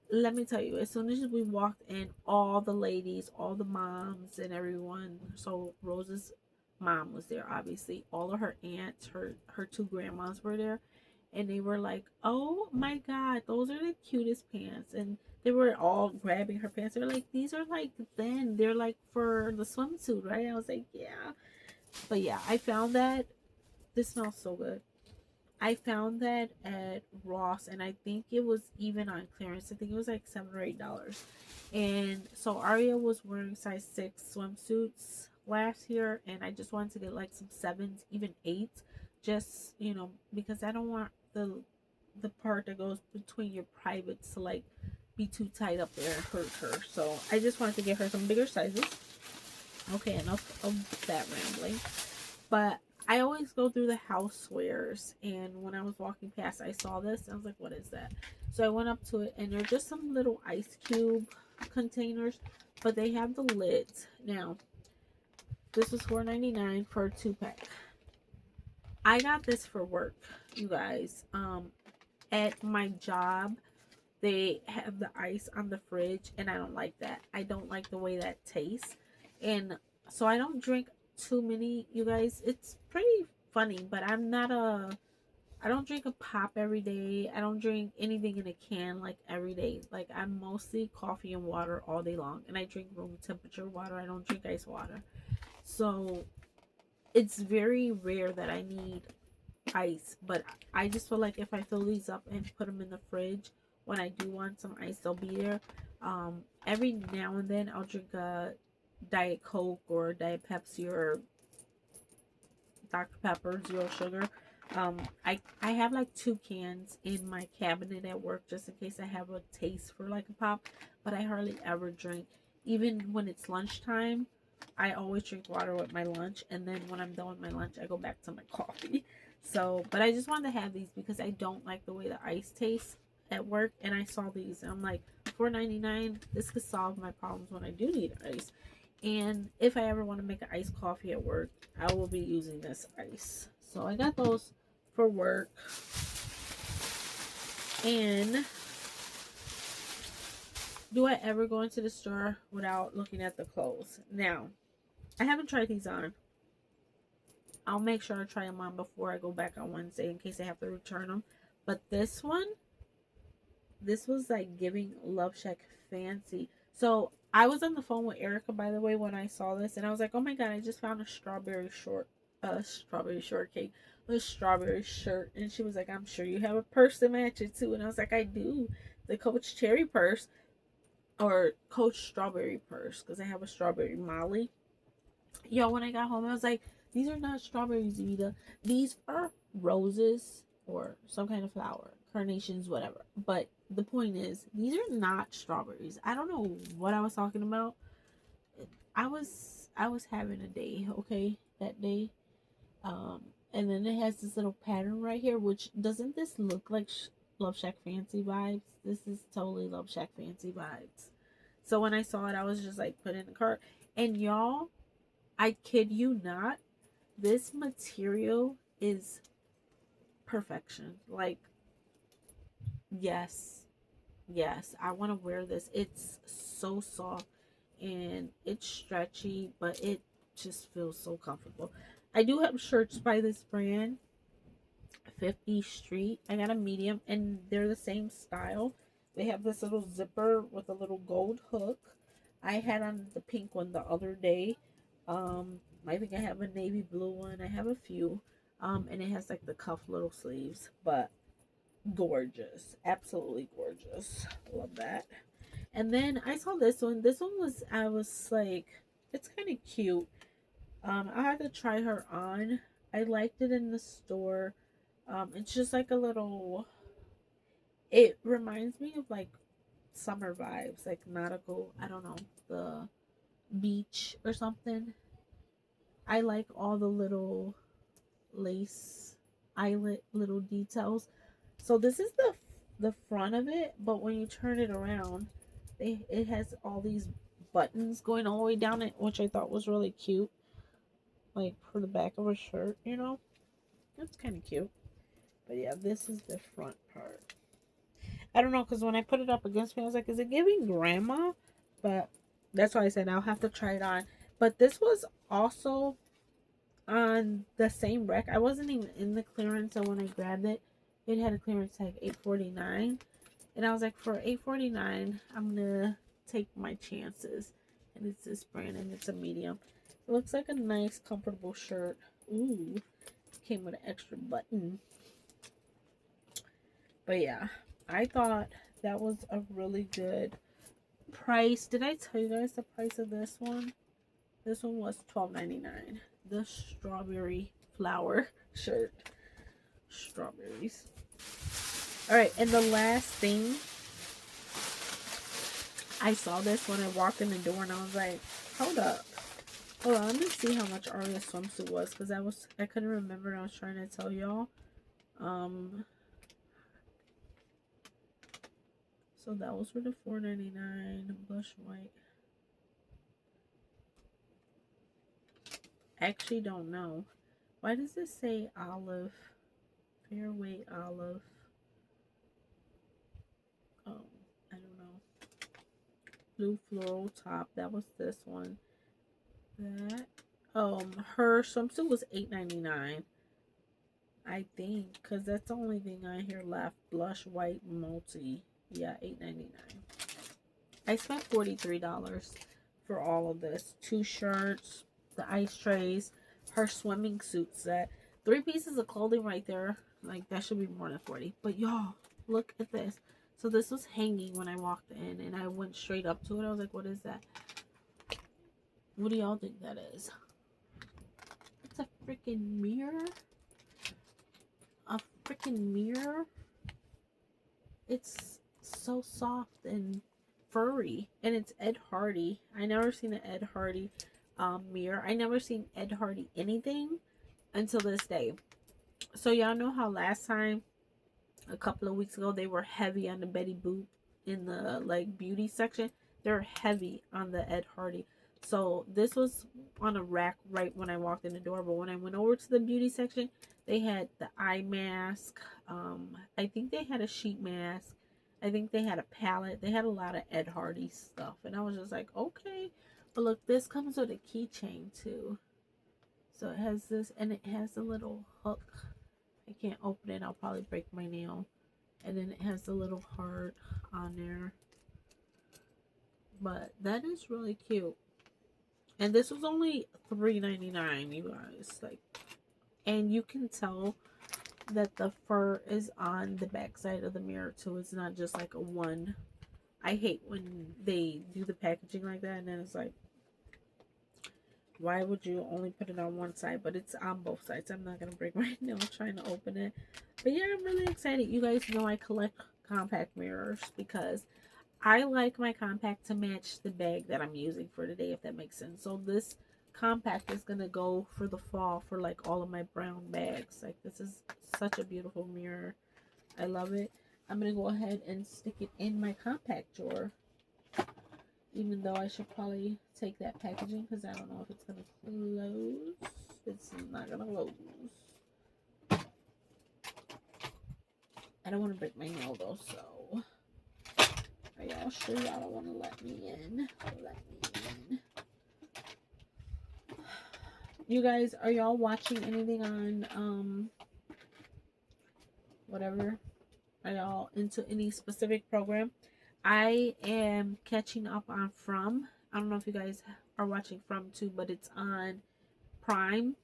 let me tell you, as soon as we walked in, all the ladies, all the moms and everyone, so Rose's mom was there, obviously, all of her aunts, her two grandmas were there, and they were like, oh my god, those are the cutest pants. And they were all grabbing her pants. They're like, these are like thin, they're like for the swimsuit, right? I was like, yeah. But yeah, I found that. This smells so good. I found that at Ross, and I think it was even on clearance. I think it was like $7 or $8. And so Aria was wearing size 6 swimsuits last year, and I just wanted to get like some 7s, even 8s, just, you know, because I don't want the part that goes between your privates to like be too tight up there and hurt her. So I just wanted to get her some bigger sizes. Okay, enough of that rambling. But I always go through the housewares, and when I was walking past, I saw this. I was like, what is that? So I went up to it, and they're just some little ice cube containers, but they have the lids. Now, this was $4.99 for a 2-pack. I got this for work, you guys. At my job, they have the ice on the fridge, and I don't like that. I don't like the way that tastes. And so I don't drink too many, you guys. It's pretty funny, but I don't drink a pop every day. I don't drink anything in a can like every day. Like, I'm mostly coffee and water all day long, and I drink room temperature water. I don't drink ice water. So it's very rare that I need ice, but I just feel like if I fill these up and put them in the fridge, when I do want some ice, they'll be there. Every now and then I'll drink a Diet Coke or Diet Pepsi or Dr. Pepper, zero sugar. I have like 2 cans in my cabinet at work just in case I have a taste for like a pop, but I hardly ever drink. Even when it's lunchtime, I always drink water with my lunch, and then when I'm done with my lunch, I go back to my coffee. So, but I just wanted to have these because I don't like the way the ice tastes at work, and I saw these and I'm like, $4.99, this could solve my problems when I do need ice. And if I ever want to make an iced coffee at work, I will be using this ice. So I got those for work. And do I ever go into the store without looking at the clothes? Now, I haven't tried these on. I'll make sure I try them on before I go back on Wednesday in case I have to return them. But this one, this was like giving Love Shack fancy. So I was on the phone with Erica, by the way, when I saw this, and I was like, oh my god, I just found a strawberry shortcake, a strawberry shirt. And she was like, I'm sure you have a purse to match it too. And I was like, I do. The Coach Cherry purse, or Coach Strawberry purse, because I have a strawberry Molly. Yo, when I got home, I was like, these are not strawberries, Evita. These are roses or some kind of flower, carnations, whatever. But the point is, these are not strawberries. I don't know what I was talking about. I was having a day, okay, that day. And then it has this little pattern right here, which doesn't this look like Love Shack Fancy vibes? This is totally Love Shack Fancy vibes. So when I saw it, I was just like, put it in the cart. And y'all, I kid you not, this material is perfection. Like, yes, I want to wear this. It's so soft, and it's stretchy, but it just feels so comfortable. I do have shirts by this brand, 50 Street. I got a medium, and they're the same style. They have this little zipper with a little gold hook. I had on the pink one the other day. I think I have a navy blue one. I have a few. And it has like the cuff little sleeves, but gorgeous, absolutely gorgeous. Love that. And then I saw this one. This one was, I was like, it's kind of cute. I had to try her on. I liked it in the store. It's just like a little, it reminds me of like summer vibes, like nautical, I don't know, the beach or something. I like all the little lace eyelet little details. So this is the front of it, but when you turn it around, it has all these buttons going all the way down it, which I thought was really cute. Like for the back of a shirt, you know? That's kind of cute. But yeah, this is the front part. I don't know, because when I put it up against me, I was like, is it giving grandma? But that's why I said I'll have to try it on. But this was also on the same rack. I wasn't even in the clearance, so when I grabbed it, it had a clearance tag $8.49. And I was like, for $8.49, I'm gonna take my chances. And it's this brand, and it's a medium. It looks like a nice, comfortable shirt. Ooh, came with an extra button. But yeah, I thought that was a really good price. Did I tell you guys the price of this one? This one was $12.99. The strawberry flower shirt. Strawberries. Alright, and the last thing, I saw this when I walked in the door and I was like, hold up. Hold on, let me see how much Aria's swimsuit was, because I couldn't remember and I was trying to tell y'all. So that was for the $4.99 blush white. Actually don't know. Why does it say olive? Fairway olive. I don't know. Blue floral top. That was this one. That. Her swimsuit was $8.99. I think, because that's the only thing I hear left. Blush white multi. Yeah, $8.99. I spent $43 for all of this. 2 shirts, the ice trays, her swimming suit set. 3 pieces of clothing right there. Like, that should be more than 40. But y'all, look at this. So this was hanging when I walked in, and I went straight up to it. I was like, what is that? What do y'all think that is? It's a freaking mirror. A freaking mirror. It's so soft and furry, and it's Ed Hardy. I never seen an Ed Hardy mirror. I never seen Ed Hardy anything until this day. So y'all know how last time, a couple of weeks ago, they were heavy on the Betty Boop in the like beauty section. They're heavy on the Ed Hardy. So this was on a rack right when I walked in the door, but when I went over to the beauty section, they had the eye mask. I think they had a sheet mask. I think they had a palette. They had a lot of Ed Hardy stuff, and I was just like, okay. But look, this comes with a keychain too. So it has this, and it has a little hook. I can't open it. I'll probably break my nail. And then it has the little heart on there. But that is really cute. And this was only $3.99, you guys. Like, and you can tell that the fur is on the back side of the mirror too. It's not just like a one. I hate when they do the packaging like that, and then it's like, why would you only put it on one side? But it's on both sides. I'm not gonna break my nail trying to open it. But yeah, I'm really excited. You guys know I collect compact mirrors because I like my compact to match the bag that I'm using for today, if that makes sense. So this compact is gonna go for the fall for like all of my brown bags. Like, this is such a beautiful mirror. I love it. I'm gonna go ahead and stick it in my compact drawer, even though I should probably take that packaging because I don't know if it's gonna close. It's not gonna close. I don't want to break my nail though, so are y'all sure y'all don't want to let me in? Let me in. You guys, are y'all watching anything on whatever? Are y'all into any specific program? I am catching up on From. I don't know if you guys are watching From too, but it's on Prime,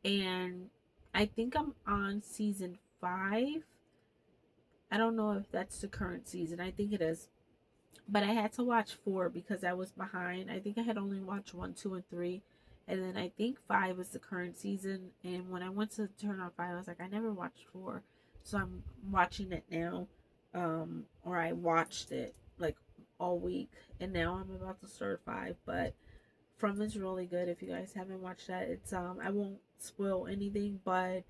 and I think I'm on season 5. I don't know if that's the current season. I think it is. But I had to watch 4 because I was behind. I think I had only watched 1, 2, and 3. And then I think 5 is the current season. And when I went to turn on 5, I was like, I never watched 4. So I'm watching it now. Or I watched it like all week. And now I'm about to start 5. But From is really good. If you guys haven't watched that, it's I won't spoil anything, but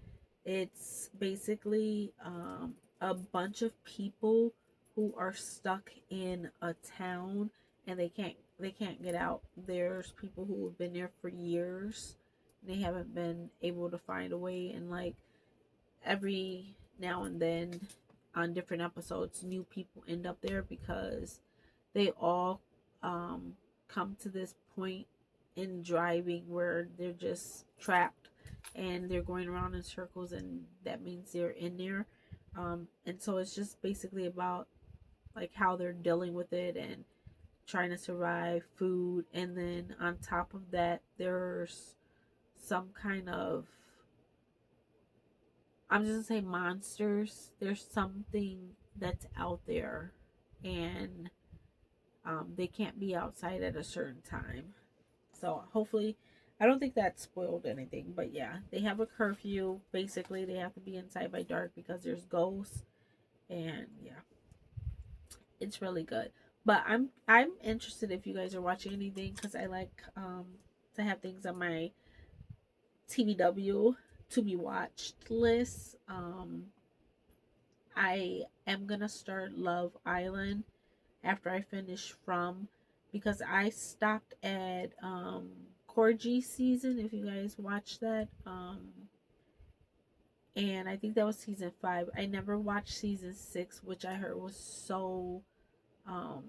it's basically a bunch of people who are stuck in a town and they can't get out. There's people who have been there for years. They haven't been able to find a way, and like every now and then on different episodes, new people end up there because they all come to this point in driving where they're just trapped and they're going around in circles, and that means they're in there. And so it's just basically about like how they're dealing with it and trying to survive, food, and then on top of that, there's some kind of, I'm just gonna say monsters. There's something that's out there, and they can't be outside at a certain time. So hopefully, I don't think that spoiled anything. But yeah, they have a curfew. Basically, they have to be inside by dark because there's ghosts, and yeah, it's really good. But I'm interested if you guys are watching anything because I like to have things on my TVW to be watched list. I am gonna start Love Island after I finish From, because I stopped at Corgi season, if you guys watch that. And I think that was season 5. I never watched season 6, which I heard was so um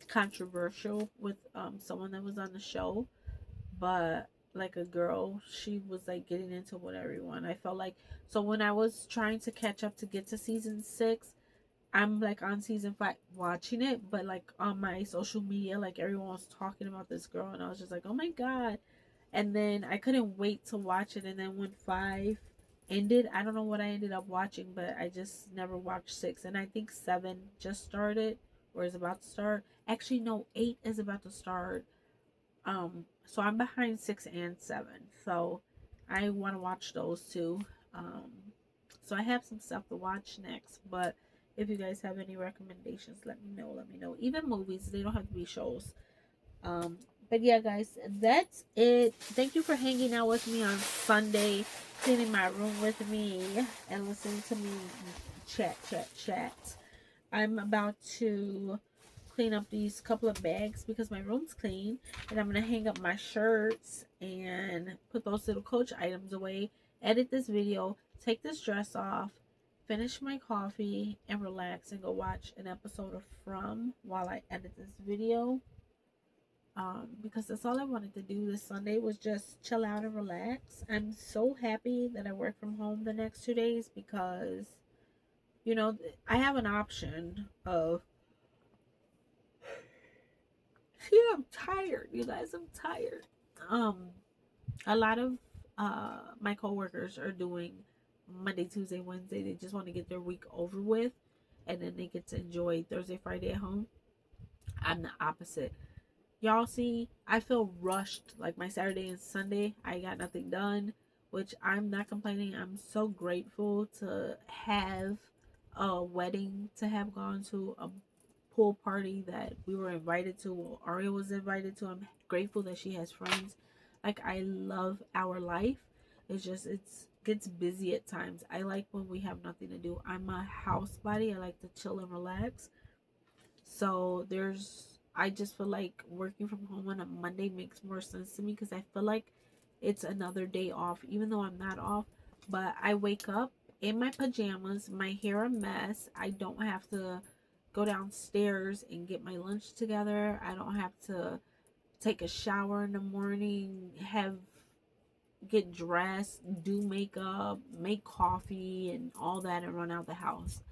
controversial with someone that was on the show. But like a girl, she was like getting into what everyone. I felt like, so when I was trying to catch up to get to season 6, I'm like on season 5 watching it, but like on my social media, like everyone was talking about this girl, and I was just like, oh my god. And then I couldn't wait to watch it. And then when 5 ended, I don't know what I ended up watching, but I just never watched 6. And I think 7 just started or is about to start. Actually, no, 8 is about to start. So I'm behind 6 and 7. So I want to watch those two. Um, so I have some stuff to watch next, but if you guys have any recommendations, let me know. Let me know. Even movies, they don't have to be shows. But yeah, guys, that's it. Thank you for hanging out with me on Sunday, sitting in my room with me and listening to me chat. I'm about to clean up these couple of bags because my room's clean, and I'm gonna hang up my shirts and put those little Coach items away, edit this video, take this dress off, finish my coffee, and relax and go watch an episode of From while I edit this video. Because that's all I wanted to do this Sunday was just chill out and relax. I'm so happy that I work from home the next 2 days because, I have an option of, yeah, I'm tired, you guys. I'm tired. Um, a lot of my coworkers are doing Monday, Tuesday, Wednesday. They just want to get their week over with, and then they get to enjoy Thursday, Friday at home. I'm the opposite. Y'all see, I feel rushed. Like my Saturday and Sunday, I got nothing done, which I'm not complaining. I'm so grateful to have a wedding, to have gone to a pool party that we were invited to. Well, Aria was invited to. I'm grateful that she has friends. Like, I love our life. It's just, it's gets busy at times. I like when we have nothing to do. I'm a house body. I like to chill and relax. So I just feel like working from home on a Monday makes more sense to me because I feel like it's another day off, even though I'm not off. But I wake up in my pajamas, my hair a mess. I don't have to go downstairs and get my lunch together. I don't have to take a shower in the morning, get dressed, do makeup, make coffee and all that and run out the house.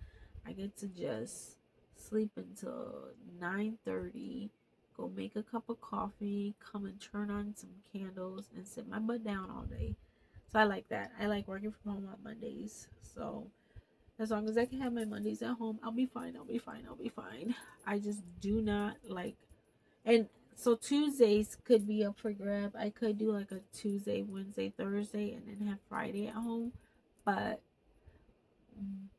I get to just sleep until 9:30, go make a cup of coffee, come and turn on some candles and sit my butt down all day. So I like that. I like working from home on Mondays. So as long as I can have my Mondays at home, I'll be fine. I'll be fine. I'll be fine. I just do not like, and so Tuesdays could be up for grab. I could do like a Tuesday, Wednesday, Thursday, and then have Friday at home. But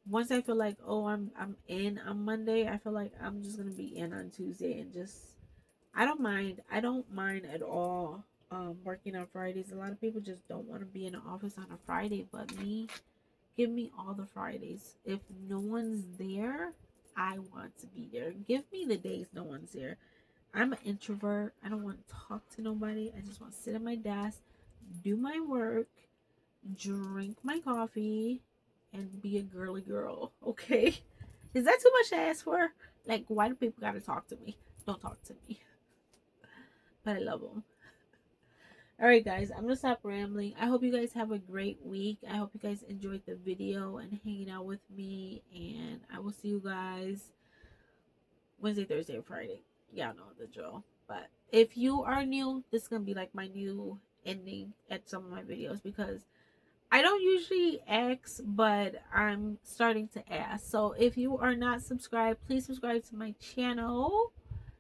once I feel like, oh, I'm in on Monday, I feel like I'm just gonna be in on Tuesday and just I don't mind. I don't mind at all working on Fridays. A lot of people just don't want to be in the office on a Friday, but me, give me all the Fridays. If no one's there, I want to be there. Give me the days no one's there. I'm an introvert. I don't want to talk to nobody. I just want to sit at my desk, do my work, drink my coffee, and be a girly girl. Okay? Is that too much to ask for? Like, why do people gotta talk to me? Don't talk to me. But I love them. All right, guys, I'm gonna stop rambling. I hope you guys have a great week. I hope you guys enjoyed the video and hanging out with me. And I will see you guys Wednesday, Thursday, or Friday. Y'all know the drill. But if you are new, this is gonna be like my new ending at some of my videos because I don't usually ask, but I'm starting to ask. So if you are not subscribed, please subscribe to my channel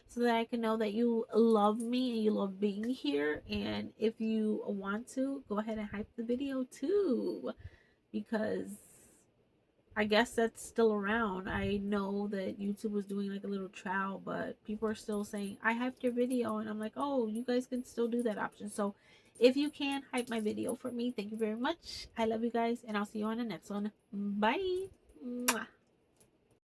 so that I can know that you love me and you love being here. And if you want to, go ahead and hype the video too, because I guess that's still around. I know that YouTube was doing like a little trial, but people are still saying, I hyped your video. And I'm like, oh, you guys can still do that option. So if you can, hype my video for me. Thank you very much. I love you guys, and I'll see you on the next one. Bye. Mwah.